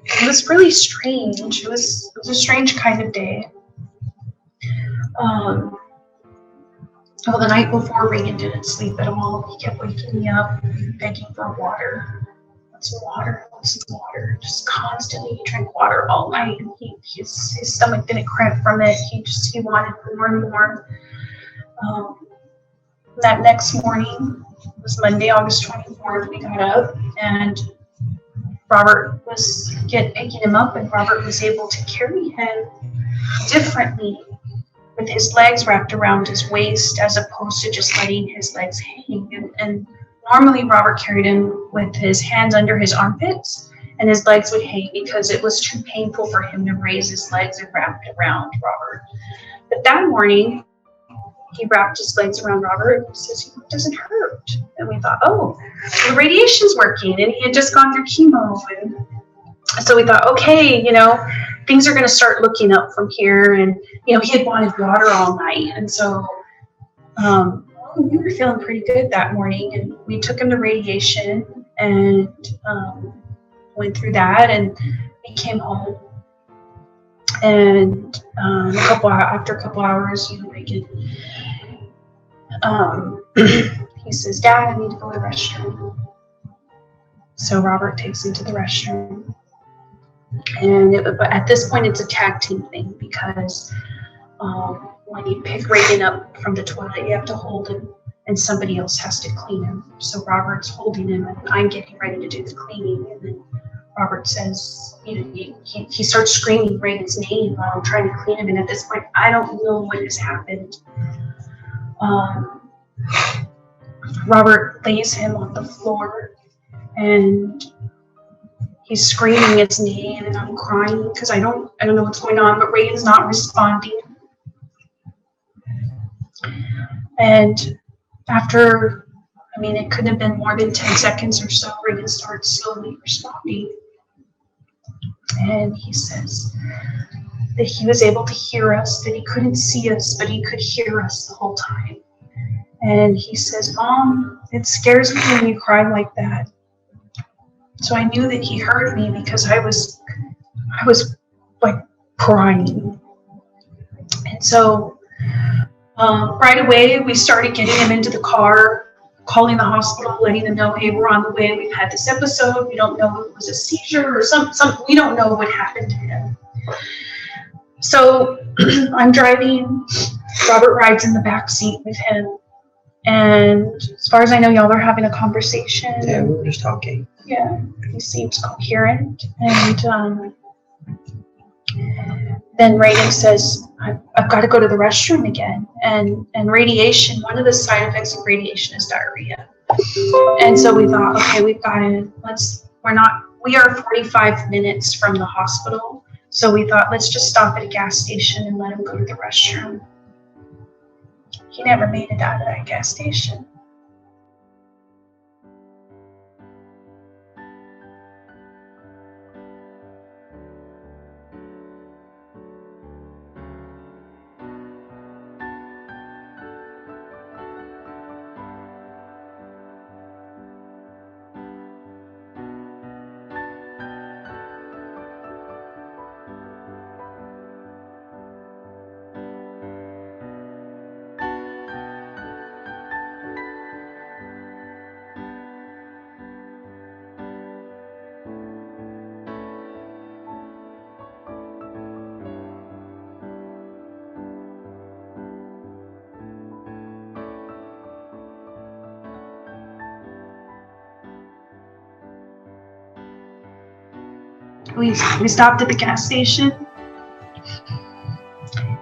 it was really strange. It was a strange kind of day. The night before, Reagan didn't sleep at all. He kept waking me up, begging for water. Want some water? Want some water? Just constantly, he drank water all night. And his stomach didn't cramp from it. He wanted more and more. That next morning, it was Monday, August 24th, we got up, and Robert was picking him up, and Robert was able to carry him differently, with his legs wrapped around his waist as opposed to just letting his legs hang. And normally Robert carried him with his hands under his armpits, and his legs would hang because it was too painful for him to raise his legs and wrap it around Robert. But that morning, he wrapped his legs around Robert and says, it doesn't hurt. And we thought, the radiation's working, and he had just gone through chemo. And so we thought, okay, things are going to start looking up from here. And, he had wanted water all night. And so we were feeling pretty good that morning, and we took him to radiation and went through that, and we came home. And after a couple hours, Reagan, he says, "Dad, I need to go to the restroom." So Robert takes him to the restroom, and but at this point, it's a tag team thing, because when you pick Reagan up from the toilet, you have to hold him, and somebody else has to clean him. So Robert's holding him, and I'm getting ready to do the cleaning, and then Robert says, he starts screaming Reagan's name while I'm trying to clean him, and at this point, I don't know what has happened. Robert lays him on the floor, and he's screaming his name, and I'm crying because I don't know what's going on, but Reagan's not responding. And after, it couldn't have been more than 10 seconds or so, Reagan starts slowly responding. And he says that he was able to hear us, that he couldn't see us, but he could hear us the whole time. And he says, "Mom, it scares me when you cry like that." So I knew that he heard me, because I was like crying. And so right away, we started getting him into the car, calling the hospital, letting them know, "Hey, we're on the way. We've had this episode. We don't know if it was a seizure or some. We don't know what happened to him." So I'm driving. Robert rides in the back seat with him, and as far as I know, y'all are having a conversation. Yeah, we were just talking. Yeah, he seems coherent, and then Reagan says, I've got to go to the restroom again. And radiation, one of the side effects of radiation is diarrhea. And so we thought, okay, we are 45 minutes from the hospital. So we thought, let's just stop at a gas station and let him go to the restroom. He never made it out of that gas station. We stopped at the gas station.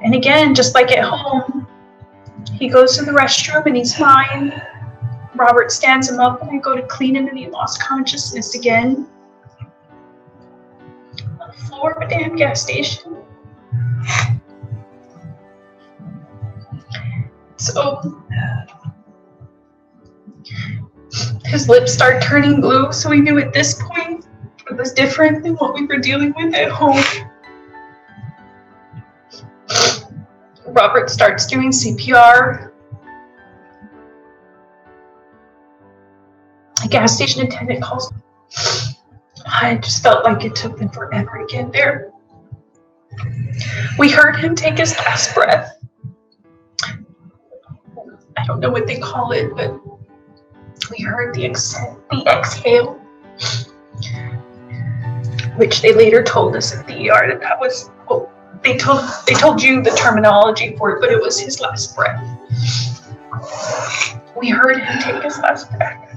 And again, just like at home, he goes to the restroom and he's fine. Robert stands him up and I go to clean him and he lost consciousness again. On the floor of a damn gas station. So his lips start turning blue, so we knew at this point it was different than what we were dealing with at home. Robert starts doing CPR. A gas station attendant calls me. I just felt like it took them forever to get there. We heard him take his last breath. I don't know what they call it, but we heard the exhale, which they later told us at the ER that was, well, they told you the terminology for it, but it was his last breath. We heard him take his last breath.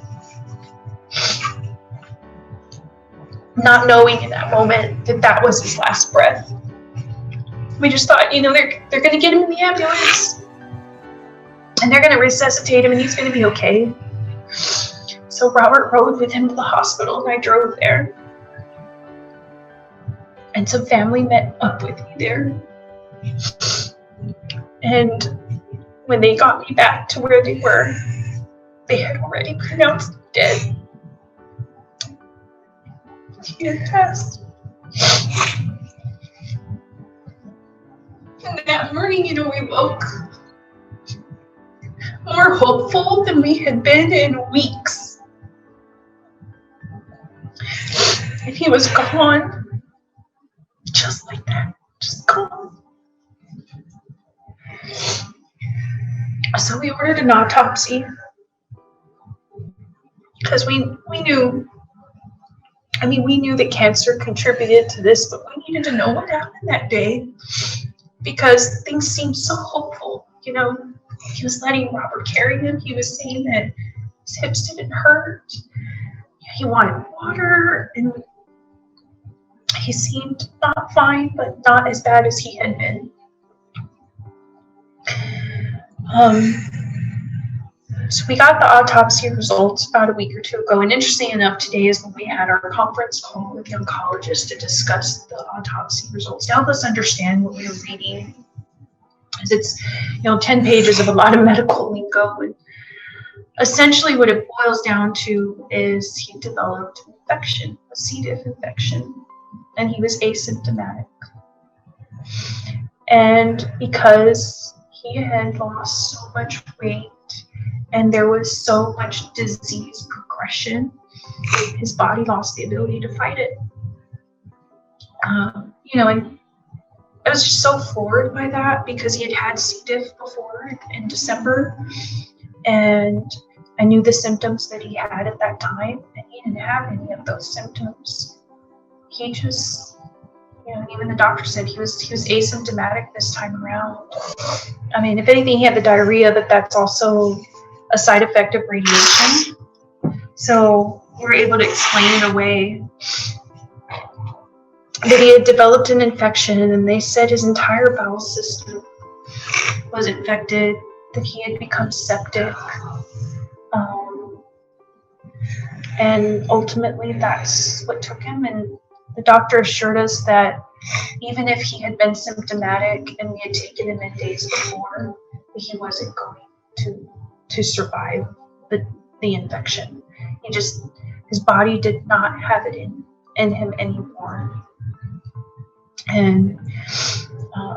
Not knowing in that moment that that was his last breath. We just thought, they're going to get him in the ambulance. And they're going to resuscitate him and he's going to be okay. So Robert rode with him to the hospital and I drove there. And some family met up with me there. And when they got me back to where they were, they had already pronounced him dead. He had passed. And that morning, we woke more more hopeful than we had been in weeks. And he was gone, just like that, just gone. So we ordered an autopsy because we knew, we knew that cancer contributed to this, but we needed to know what happened that day because things seemed so hopeful. He was letting Robert carry him. He was saying that his hips didn't hurt. He wanted water, and he seemed not fine, but not as bad as he had been. So we got the autopsy results about a week or two ago, and interesting enough, today is when we had our conference call with the oncologist to discuss the autopsy results to help us understand what we were reading. Because it's 10 pages of a lot of medical lingo, and essentially what it boils down to is he developed an infection, a C. diff infection, and he was asymptomatic. And because he had lost so much weight and there was so much disease progression, his body lost the ability to fight it. And I was just so floored by that because he had had C. diff before in December, and I knew the symptoms that he had at that time, and he didn't have any of those symptoms. He just, even the doctor said he was asymptomatic this time around. If anything, he had the diarrhea, but that's also a side effect of radiation. So we're able to explain it away that he had developed an infection, and they said his entire bowel system was infected, that he had become septic. And ultimately that's what took him, and the doctor assured us that even if he had been symptomatic and we had taken him in days before, that he wasn't going to survive the infection. His body did not have it in him anymore. And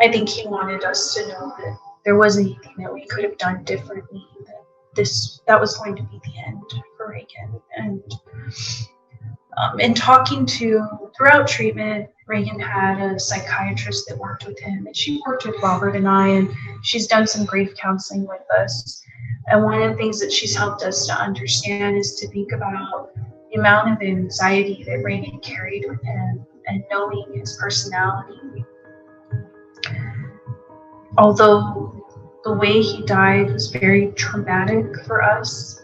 I think he wanted us to know that there wasn't anything that we could have done differently, that was going to be the end for Reagan. And in talking throughout treatment, Reagan had a psychiatrist that worked with him, and she worked with Robert and I, and she's done some grief counseling with us. And one of the things that she's helped us to understand is to think about the amount of anxiety that Reagan carried with him, and knowing his personality. Although the way he died was very traumatic for us,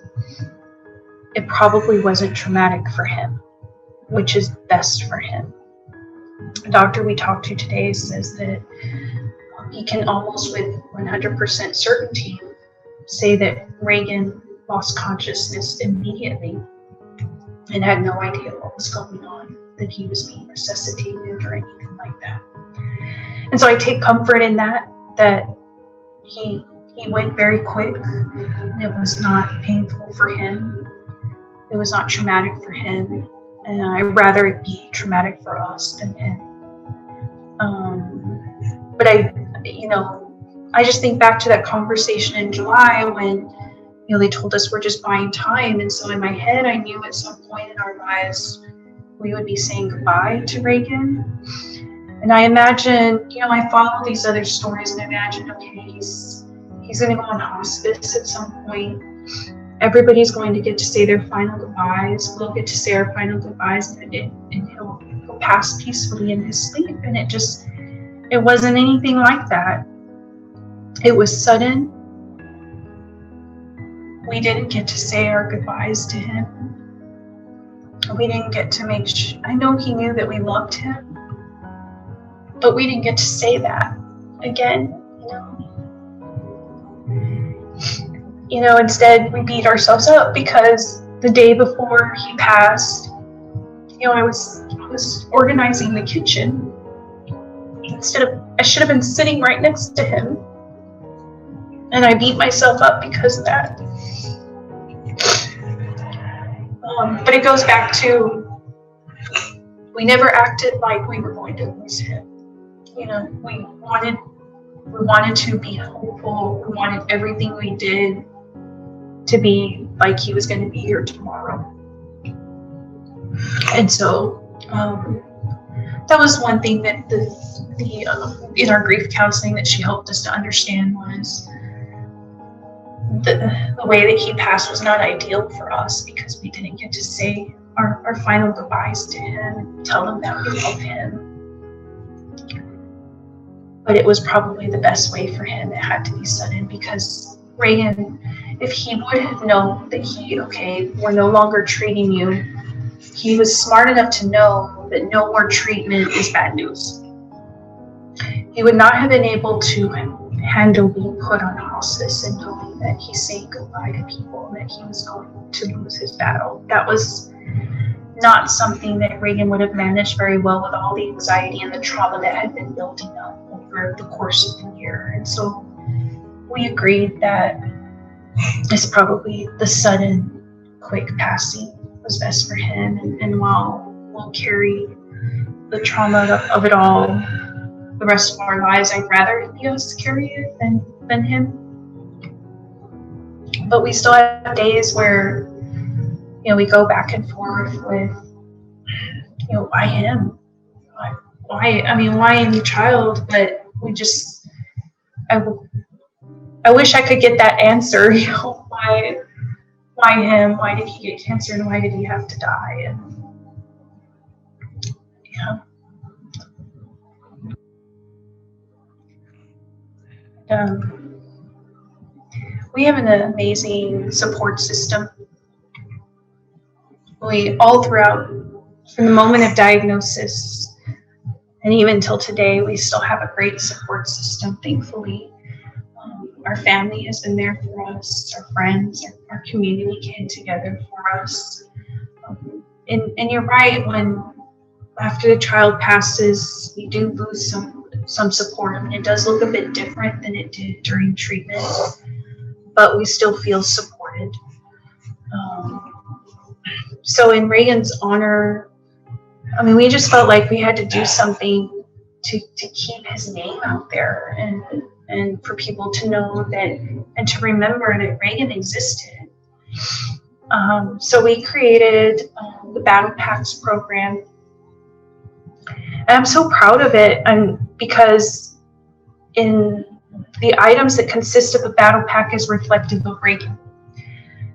it probably wasn't traumatic for him, which is best for him. The doctor we talked to today says that he can almost with 100% certainty say that Reagan lost consciousness immediately and had no idea what was going on, that he was being resuscitated or anything like that. And so I take comfort in that he went very quick. It was not painful for him. It was not traumatic for him. And I'd rather it be traumatic for us than him. But I just think back to that conversation in July when, they told us we're just buying time. And so in my head, I knew at some point in our lives, we would be saying goodbye to Reagan. And I imagine, I follow these other stories and imagine, okay, he's going to go on hospice at some point. Everybody's going to get to say their final goodbyes. We'll get to say our final goodbyes, and he'll pass peacefully in his sleep. And it wasn't anything like that. It was sudden. We didn't get to say our goodbyes to him. We didn't get to make sure. I know he knew that we loved him, but we didn't get to say that again, Instead we beat ourselves up because the day before he passed, I was organizing the kitchen. I should have been sitting right next to him, and I beat myself up because of that. But it goes back to, we never acted like we were going to lose him. We wanted to be hopeful. We wanted everything we did to be like he was going to be here tomorrow. And so that was one thing that in our grief counseling that she helped us to understand was the way that he passed was not ideal for us, because we didn't get to say our final goodbyes to him, tell him that we love him. But it was probably the best way for him. It had to be sudden, because Reagan, if he would have known that we're no longer treating you, he was smart enough to know that no more treatment is bad news. He would not have been able to handle being put on hospice and knowing that he's saying goodbye to people and that he was going to lose his battle. That was not something that Reagan would have managed very well, with all the anxiety and the trauma that had been building up over the course of the year. And so we agreed that it's probably the sudden, quick passing was best for him. And while we'll carry the trauma of it all the rest of our lives, I'd rather be us carry it than him. But we still have days where, we go back and forth with, why him? Why any child? But I wish I could get that answer, why him? Why did he get cancer, and why did he have to die? And we have an amazing support system. We all throughout, from the moment of diagnosis and even till today, we still have a great support system, thankfully. Our family has been there for us, our friends, our community came together for us. And you're right, when after the child passes, you do lose some support. It does look a bit different than it did during treatment, but we still feel supported. So in Reagan's honor, we just felt like we had to do something to keep his name out there and for people to know that and to remember that Reagan existed. So we created the Battle Packs program. And I'm so proud of it, because in the items that consist of a battle pack is reflective of Reagan.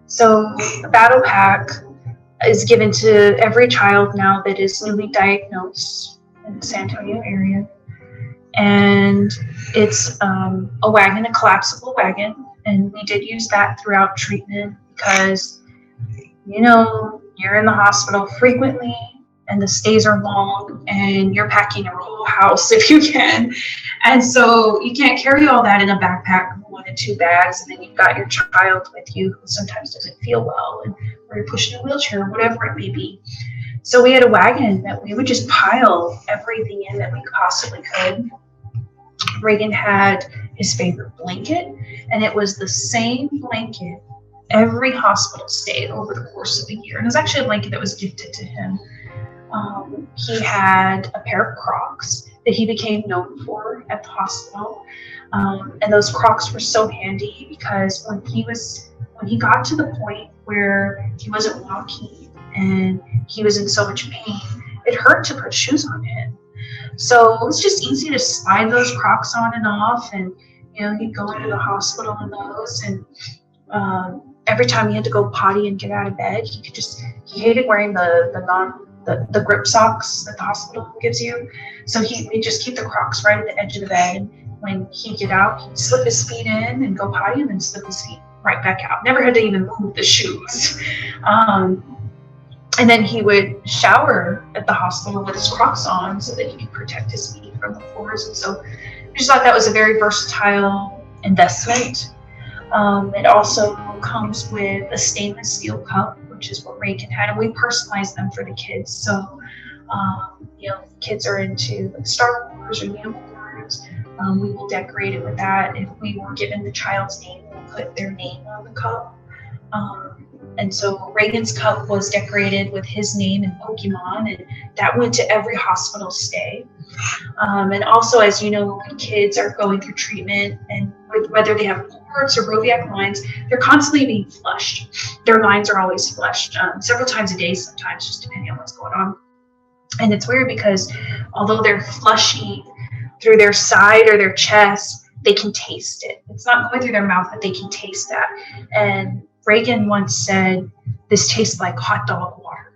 So the battle pack is given to every child now that is newly diagnosed in the San Antonio area. And it's a wagon, a collapsible wagon. And we did use that throughout treatment because, you're in the hospital frequently and the stays are long and you're packing a whole house if you can. And so you can't carry all that in a backpack, 1 and 2 bags, and then you've got your child with you who sometimes doesn't feel well, or you're pushing a wheelchair, or whatever it may be. So we had a wagon that we would just pile everything in that we possibly could. Reagan had his favorite blanket, and it was the same blanket every hospital stay over the course of the year. And it was actually a blanket that was gifted to him. He had a pair of Crocs that he became known for at the hospital. And those Crocs were so handy because when he got to the point where he wasn't walking and he was in so much pain, it hurt to put shoes on him. So it was just easy to slide those Crocs on and off, and he'd go into the hospital in those. And every time he had to go potty and get out of bed, he hated wearing the grip socks that the hospital gives you. So he'd just keep the Crocs right at the edge of the bed. When he'd get out, he'd slip his feet in and go potty, and then slip his feet right back out. Never had to even move the shoes. And then he would shower at the hospital with his Crocs on so that he could protect his feet from the floors. And so I just thought that was a very versatile investment. It also comes with a stainless steel cup, which is what Reagan had, and we personalized them for the kids. So, kids are into Star Wars or unicorns. We will decorate it with that. If we were given the child's name, we'll put their name on the cup. And so Reagan's cup was decorated with his name and Pokemon, and that went to every hospital stay. And also, as you know, when kids are going through treatment, and whether they have ports or Roviac lines, they're constantly being flushed. Their lines are always flushed several times a day, sometimes, just depending on what's going on. And it's weird because although they're flushing through their side or their chest, they can taste it. It's not going through their mouth, but they can taste that. And Reagan once said, "This tastes like hot dog water,"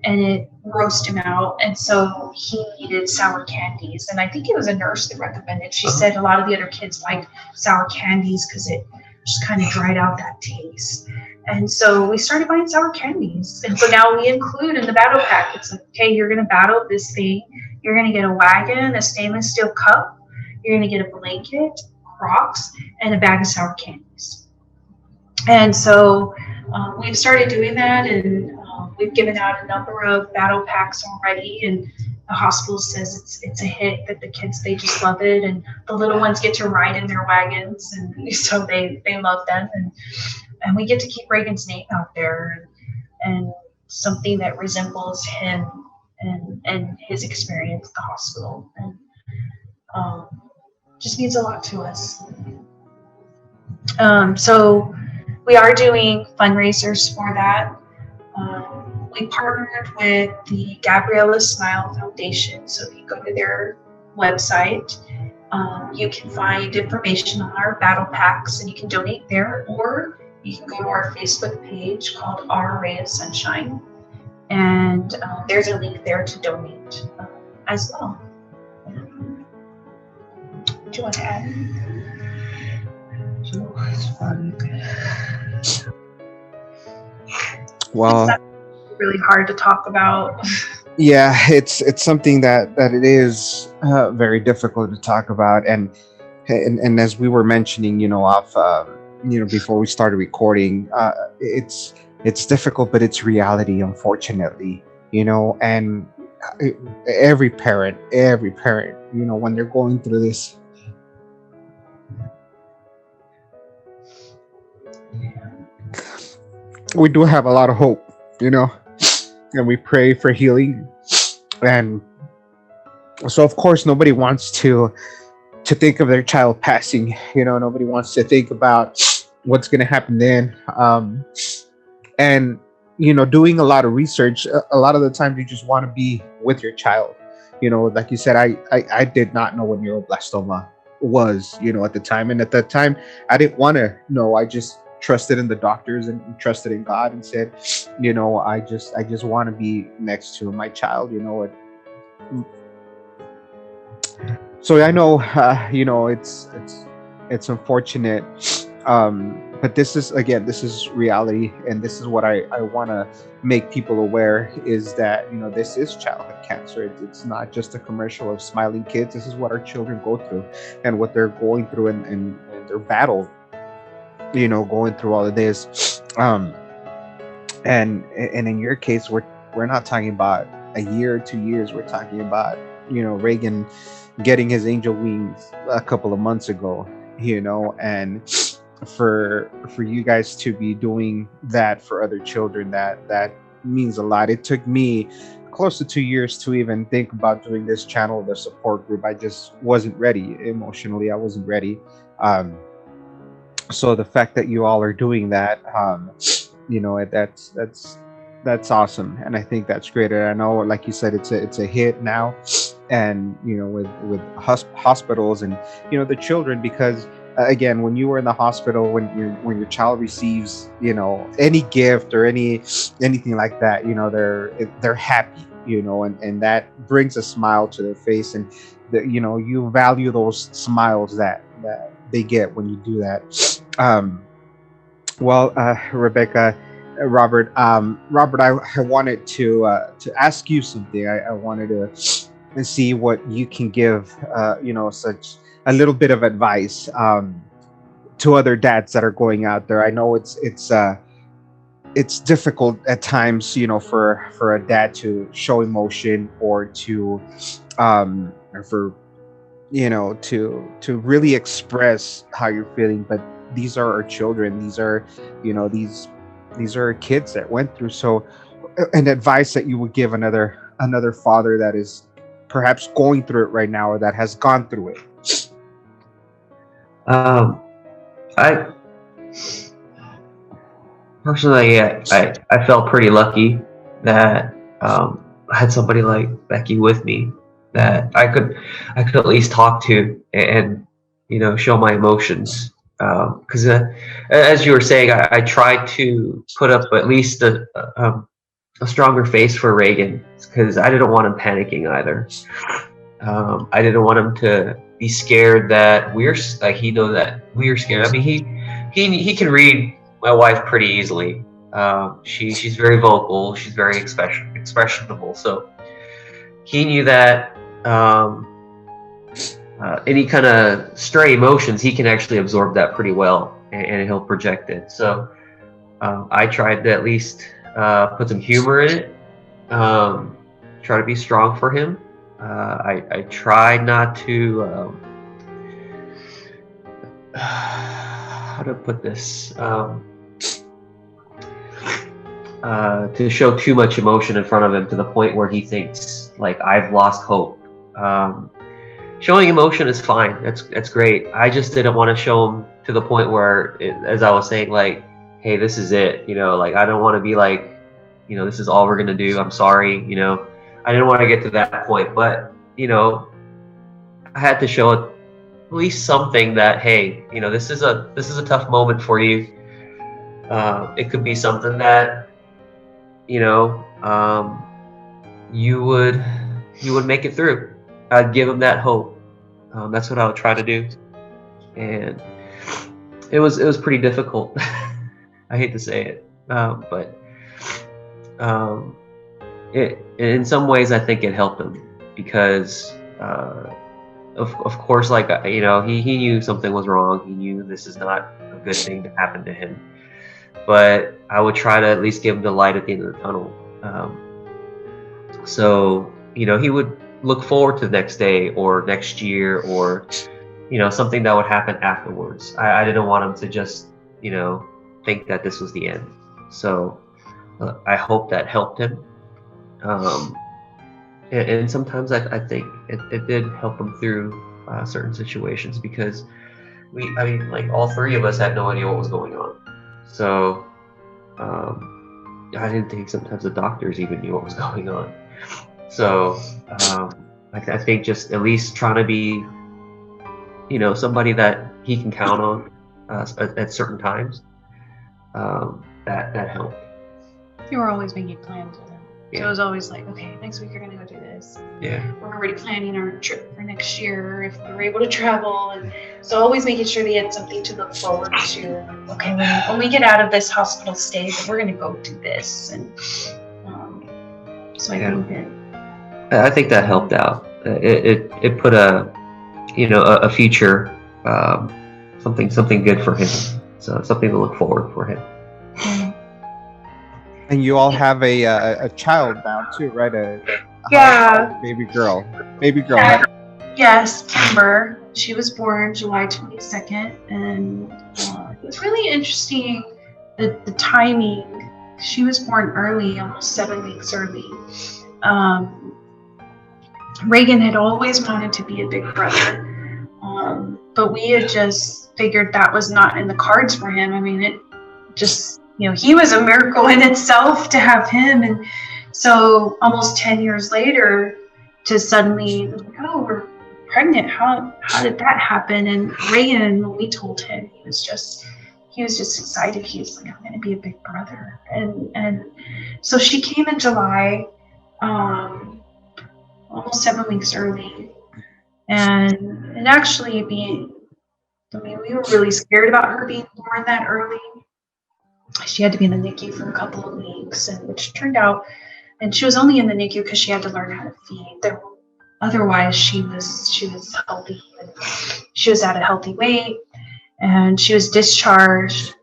and it grossed him out. And so he needed sour candies. And I think it was a nurse that recommended. She said a lot of the other kids liked sour candies because it just kind of dried out that taste. And so we started buying sour candies. And so now we include in the battle pack, it's like, okay, you're going to battle this thing. You're going to get a wagon, a stainless steel cup. You're going to get a blanket, Crocs, and a bag of sour candies. And so we've started doing that, and we've given out a number of battle packs already. And the hospital says it's a hit, that the kids, they just love it. And the little ones get to ride in their wagons. And so they love them. And we get to keep Reagan's name out there, and something that resembles him and his experience at the hospital. And just means a lot to us. So we are doing fundraisers for that. We partnered with the Gabriella Smile Foundation. So if you go to their website, you can find information on our battle packs, and you can donate there, or you can go to our Facebook page called Our Ray of Sunshine, and there's a link there to donate as well. Do you want to add? Well, it's really hard to talk about. Yeah, it's something that it is very difficult to talk about, and as we were mentioning, before we started recording, it's difficult, but it's reality, unfortunately, and every parent, when they're going through this, we do have a lot of hope, and we pray for healing. And so, of course, nobody wants to think of their child passing. Nobody wants to think about what's going to happen then. And doing a lot of research, a lot of the times you just want to be with your child. Like you said, I did not know what neuroblastoma was, at the time. And at that time, I didn't want to know. I just trusted in the doctors and trusted in God, and said, I just want to be next to my child. So I know, it's unfortunate, but this is reality, and this is what I want to make people aware, is that this is childhood cancer. It's not just a commercial of smiling kids. This is what our children go through, and what they're going through, and their battle, going through all of this. And in your case, we're not talking about a year or 2 years. We're talking about Reagan getting his angel wings a couple of months ago, and for you guys to be doing that for other children, that means a lot. It took me close to 2 years to even think about doing this channel, the support group. I just wasn't ready emotionally. I wasn't ready. So the fact that you all are doing that, that's awesome, and I think that's great. And I know, like you said, it's a hit now, and with hospitals and the children, because again, when you were in the hospital, when your child receives any gift or anything like that, they're happy, and that brings a smile to their face, and you value those smiles that they get when you do that. Rebecca, Robert, I wanted to ask you something. I wanted to see what you can give, such a little bit of advice to other dads that are going out there. I know it's difficult at times, for a dad to show emotion, or to to really express how you're feeling. But these are our children. These are, these these are kids that went through. So, an advice that you would give another father that is perhaps going through it right now, or that has gone through it. I personally, yeah, I felt pretty lucky that I had somebody like Becky with me that I could at least talk to and show my emotions. Because as you were saying, I tried to put up at least a stronger face for Reagan, because I didn't want him panicking either. I didn't want him to be scared that he knows that we're scared. I mean, he can read my wife pretty easily. She's very vocal. She's very expressionable. So he knew that any kind of stray emotions, he can actually absorb that pretty well, and he'll project it. So I tried to at least put some humor in it. Try to be strong for him. I tried not to how to put this, to show too much emotion in front of him to the point where he thinks like I've lost hope. Showing emotion is fine. That's great. I just didn't want to show him to the point where, as I was saying, like, hey, this is it. Like, I don't want to be like, this is all we're gonna do. I'm sorry. I didn't want to get to that point, but I had to show at least something that, hey, this is a tough moment for you. It could be something that you would make it through. I'd give him that hope. That's what I would try to do, and it was pretty difficult. I hate to say it, but in some ways I think it helped him, because of course, like, he knew something was wrong. He knew this is not a good thing to happen to him, but I would try to at least give him the light at the end of the tunnel. So he would look forward to the next day or next year, or something that would happen afterwards. I didn't want him to just think that this was the end. So I hope that helped him. And sometimes I think it did help him through certain situations, because like, all three of us had no idea what was going on. So I didn't think sometimes the doctors even knew what was going on. So I think just at least trying to be somebody that he can count on at certain times, that helped. You were always making plans with him. Yeah. So it was always like, okay, next week you're going to go do this. Yeah. We're already planning our trip for next year if we were able to travel. And so always making sure they had something to look forward to. Okay, when we get out of this hospital stay, we're going to go do this. And so I think that helped out. It put a future, something good for him. So something to look forward for him. And you all have a child now too, right? Yeah. Baby girl. Yes, Kimber. She was born July 22nd, and it's really interesting the timing. She was born early, almost 7 weeks early. Reagan had always wanted to be a big brother, but we had just figured that was not in the cards for him. I mean, it just, he was a miracle in itself to have him. And so almost 10 years later, to suddenly, oh, we're pregnant. How did that happen? And Reagan, when we told him, he was just excited. He was like, I'm going to be a big brother. And so she came in July, almost 7 weeks early. And actually we were really scared about her being born that early. She had to be in the NICU for a couple of weeks, and which turned out, and she was only in the NICU because she had to learn how to feed. Otherwise, she was healthy. She was at a healthy weight, and she was discharged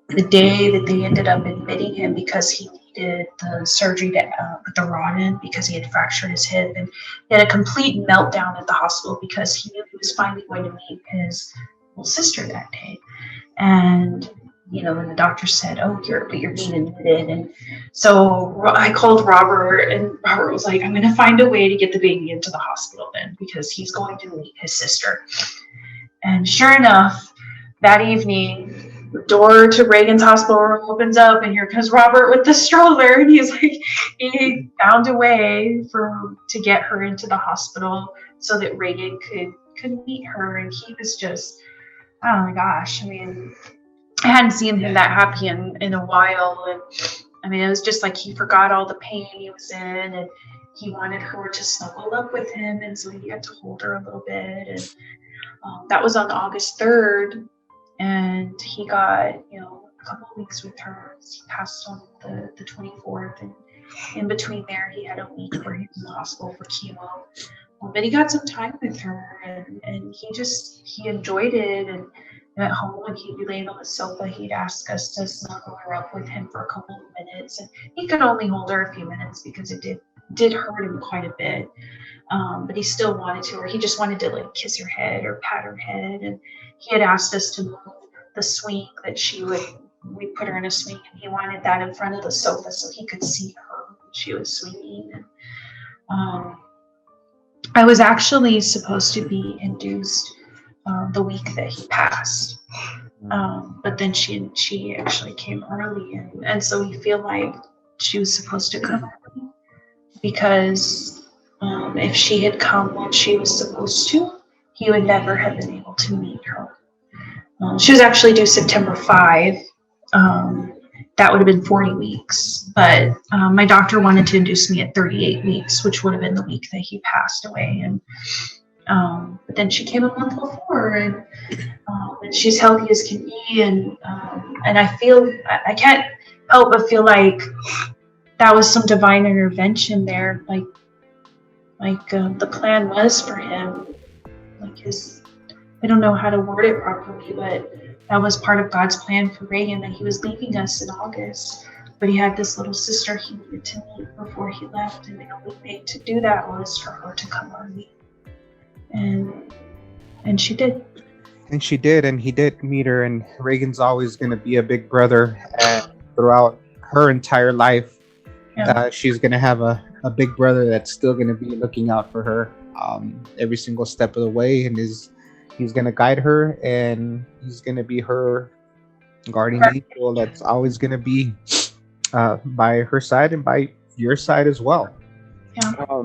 the day that they ended up admitting him because he needed the surgery to put the rod in because he had fractured his hip, and he had a complete meltdown at the hospital because he knew he was finally going to meet his little sister that day. And and the doctor said, oh, you're being admitted. And so I called Robert, and Robert was like, I'm going to find a way to get the baby into the hospital then, because he's going to meet his sister. And sure enough, that evening, the door to Reagan's hospital room opens up, and here comes Robert with the stroller. And he's like, he found a way to get her into the hospital so that Reagan could meet her. And he was just, oh my gosh, I mean, I hadn't seen him that happy in a while. And I mean, it was just like he forgot all the pain he was in, and he wanted her to snuggle up with him. And so he had to hold her a little bit. And that was on August 3rd. And he got, a couple of weeks with her. He passed on the 24th. And in between there, he had a week where he was in the hospital for chemo. But he got some time with her, and he enjoyed it. And at home, when he'd be laying on the sofa, he'd ask us to snuggle her up with him for a couple of minutes. And he could only hold her a few minutes because it did hurt him quite a bit. But he still wanted to, or he just wanted to like kiss her head or pat her head. And he had asked us to move the swing that we put her in a swing, and he wanted that in front of the sofa so he could see her when she was swinging. And I was actually supposed to be induced the week that he passed. But then she actually came early, and so we feel like she was supposed to come early, because if she had come when she was supposed to, he would never have been able to meet her. She was actually due September 5. That would have been 40 weeks, but my doctor wanted to induce me at 38 weeks, which would have been the week that he passed away. And but then she came a month before, and she's healthy as can be. And I can't help but feel like that was some divine intervention there. Like the plan was for him, I don't know how to word it properly, but that was part of God's plan for Reagan, that he was leaving us in August, but he had this little sister he needed to meet before he left, and the only way to do that was for her to come early. And she did. And she did, and he did meet her, and Reagan's always going to be a big brother, and throughout her entire life, she's going to have a big brother that's still going to be looking out for her every single step of the way, and he's going to guide her, and he's going to be her guardian angel that's always going to be by her side and by your side as well. Yeah.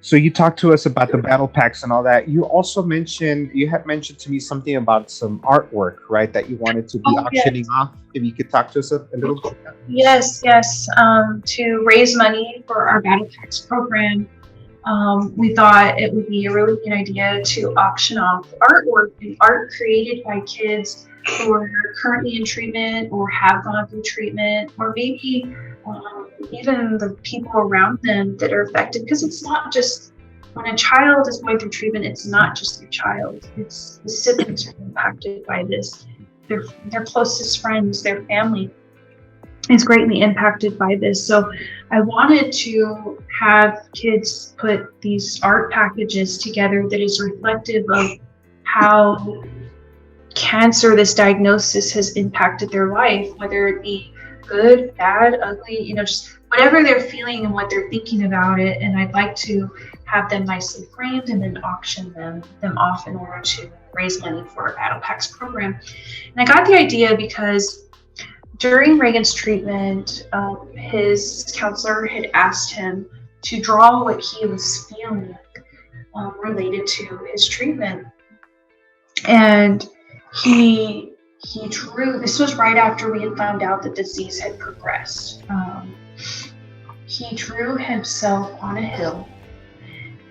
So you talked to us about the battle packs and all that. You also mentioned to me something about some artwork, right, that you wanted to be auctioning off. If you could talk to us a little bit. Yes. To raise money for our battle packs program. We thought it would be a really good idea to auction off artwork and art created by kids who are currently in treatment or have gone through treatment, or maybe even the people around them that are affected. Because it's not just when a child is going through treatment, it's not just their child. It's the siblings are impacted by this. Their closest friends, their family is greatly impacted by this. So I wanted to have kids put these art packages together that is reflective of how cancer, this diagnosis, has impacted their life, whether it be good, bad, ugly, just whatever they're feeling and what they're thinking about it. And I'd like to have them nicely framed and then auction them off in order to raise money for our Battle Packs program. And I got the idea because during Reagan's treatment, his counselor had asked him to draw what he was feeling related to his treatment. And he drew, this was right after we had found out the disease had progressed. He drew himself on a hill,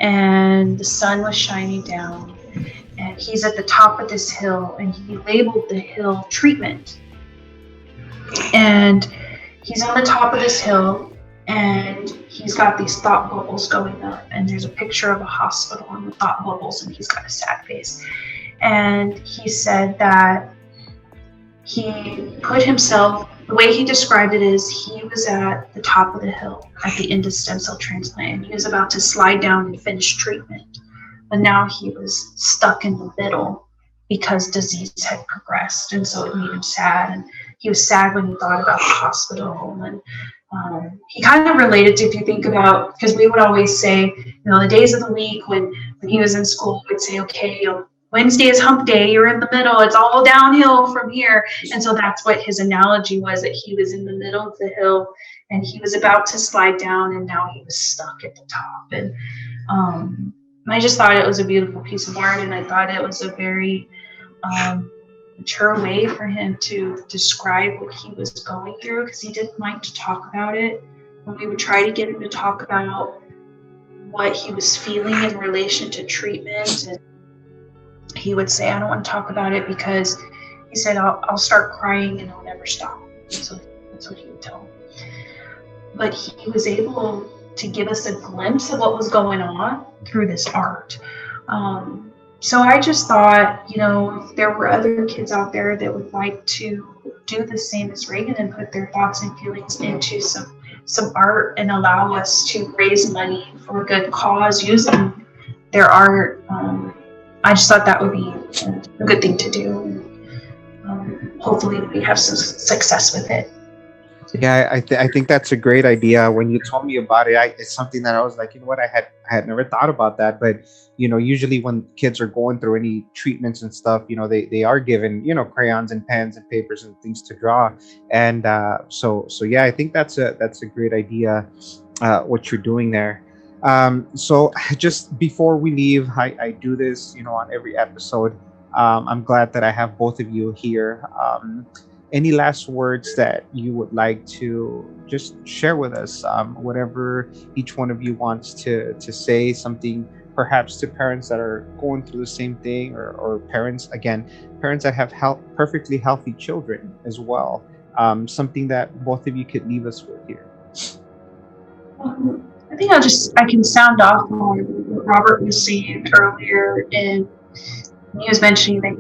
and the sun was shining down, and he's at the top of this hill, and he labeled the hill treatment. And he's on the top of this hill, and he's got these thought bubbles going up, and there's a picture of a hospital on the thought bubbles, and he's got a sad face. And he said that he put himself, the way he described it is, he was at the top of the hill at the end of stem cell transplant, and he was about to slide down and finish treatment. But now he was stuck in the middle because disease had progressed, and so it made him sad. he was sad when he thought about the hospital. And he kind of related to, if you think about, because we would always say, the days of the week when he was in school, we'd say, okay, Wednesday is hump day, you're in the middle, it's all downhill from here. And so that's what his analogy was, that he was in the middle of the hill and he was about to slide down, and now he was stuck at the top. And I just thought it was a beautiful piece of art, and I thought it was a very mature way for him to describe what he was going through, because he didn't like to talk about it. When we would try to get him to talk about what he was feeling in relation to treatment, and he would say, I don't want to talk about it, because he said, I'll start crying and I'll never stop. So that's what he would tell me. But he was able to give us a glimpse of what was going on through this art. So I just thought, if there were other kids out there that would like to do the same as Reagan and put their thoughts and feelings into some art and allow us to raise money for a good cause using their art, I just thought that would be a good thing to do. Hopefully we have some success with it. Yeah, I think that's a great idea. When you told me about it, it's something that I was like, what, I had never thought about that. But usually when kids are going through any treatments and stuff, they are given crayons and pens and papers and things to draw. And so yeah, I think that's a great idea, what you're doing there. So just before we leave, I do this on every episode. I'm glad that I have both of you here. Any last words that you would like to just share with us? Whatever each one of you wants to say, something perhaps to parents that are going through the same thing, or parents that have perfectly healthy children as well. Something that both of you could leave us with here. I think I can sound off on what Robert was saying earlier, and he was mentioning that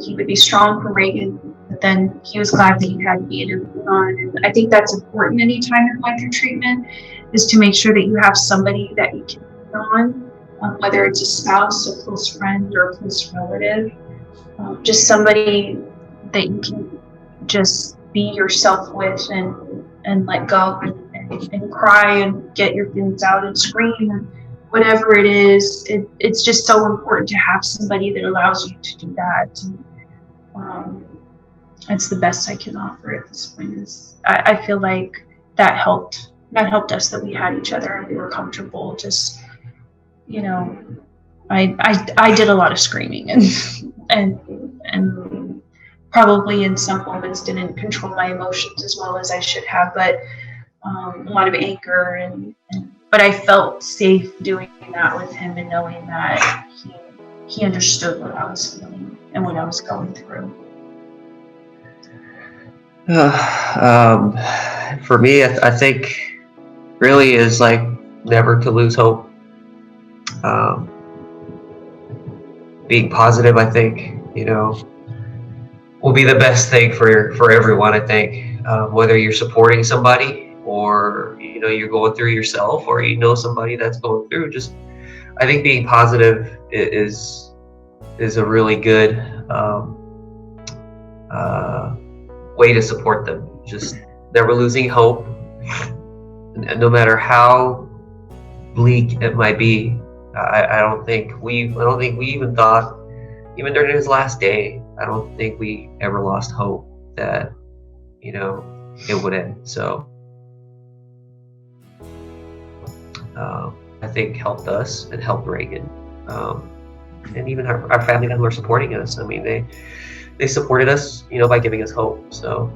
he would be strong for Reagan, but then he was glad that he had me to move on. And I think that's important anytime you're going through treatment, is to make sure that you have somebody that you can lean on, whether it's a spouse, a close friend, or a close relative, just somebody that you can just be yourself with and let go and cry and get your feelings out and scream and whatever it is. It's just so important to have somebody that allows you to do that. And, it's the best I can offer at this point. I feel like that helped us, that we had each other and we were comfortable. Just I did a lot of screaming and probably in some moments didn't control my emotions as well as I should have, but a lot of anger but I felt safe doing that with him and knowing that he understood what I was feeling and what I was going through. For me, I think really is like never to lose hope. Being positive, I think, will be the best thing for everyone. I think, whether you're supporting somebody or you're going through yourself, or somebody that's going through, just I think being positive is a really good way to support them. Just never losing hope, and no matter how bleak it might be. I don't think we even thought, even during his last day, I don't think we ever lost hope that it would end. So I think helped us and helped Reagan, and even our family that were supporting us. I mean, they supported us, by giving us hope. So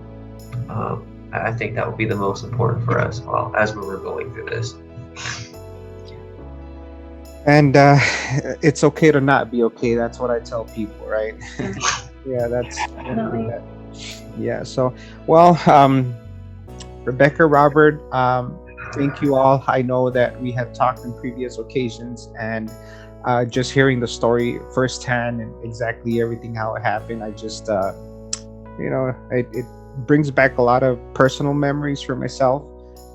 I think that would be the most important for us as we were going through this. And it's okay to not be okay. That's what I tell people, right? Yeah, that's yeah. So, well, Rebecca, Robert, thank you all. I know that we had talked in previous occasions, and just hearing the story firsthand and exactly everything how it happened, I just, it brings back a lot of personal memories for myself.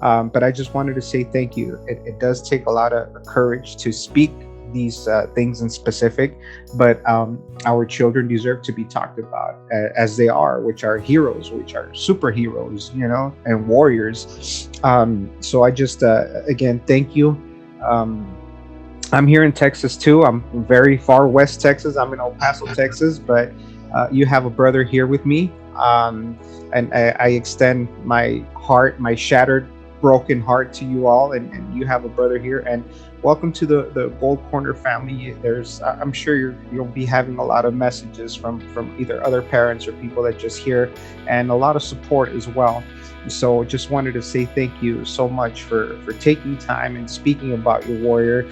But I just wanted to say thank you. It does take a lot of courage to speak these things in specific, but our children deserve to be talked about as they are, which are heroes, which are superheroes, and warriors. So I just again thank you. Um, I'm here in Texas too. I'm very far west Texas. I'm in El Paso, Texas, but you have a brother here with me. And I extend my heart, my shattered, broken heart to you all. And you have a brother here. And welcome to the Gold Corner family. I'm sure you'll be having a lot of messages from either other parents or people that just hear, and a lot of support as well. So just wanted to say thank you so much for taking time and speaking about your warrior,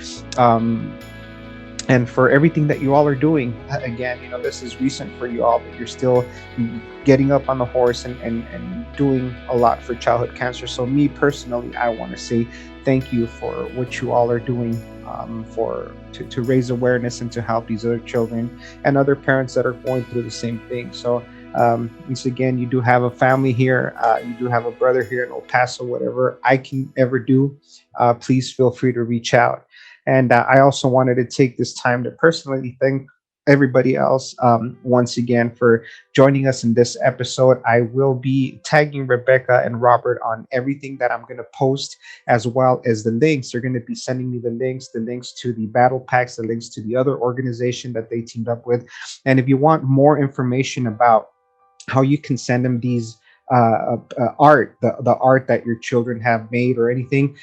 and for everything that you all are doing. Again, this is recent for you all, but you're still getting up on the horse and doing a lot for childhood cancer. So me personally, I want to say thank you for what you all are doing, to raise awareness and to help these other children and other parents that are going through the same thing. So once again, you do have a family here. You do have a brother here in El Paso. Whatever I can ever do, please feel free to reach out. And I also wanted to take this time to personally thank everybody else once again for joining us in this episode. I will be tagging Rebecca and Robert on everything that I'm going to post, as well as the links. They're going to be sending me the links to the battle packs, the links to the other organization that they teamed up with. And if you want more information about how you can send them these art, the art that your children have made or anything,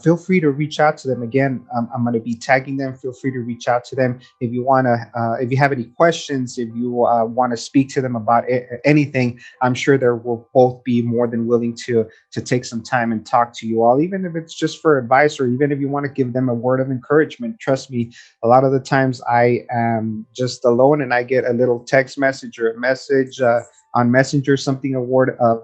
feel free to reach out to them. Again, I'm going to be tagging them. Feel free to reach out to them if you want to, if you have any questions, if you want to speak to them about anything. I'm sure they will both be more than willing to take some time and talk to you all, even if it's just for advice, or even if you want to give them a word of encouragement. Trust me, a lot of the times I am just alone and I get a little text message or a message on Messenger, something, a word of,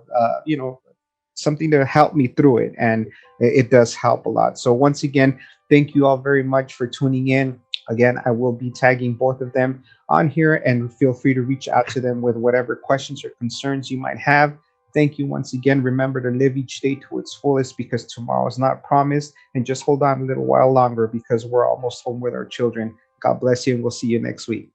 something to help me through it. And it does help a lot. So once again, thank you all very much for tuning in. Again, I will be tagging both of them on here, and feel free to reach out to them with whatever questions or concerns you might have. Thank you once again. Remember to live each day to its fullest, because tomorrow is not promised. And just hold on a little while longer, because we're almost home with our children. God bless you, and we'll see you next week.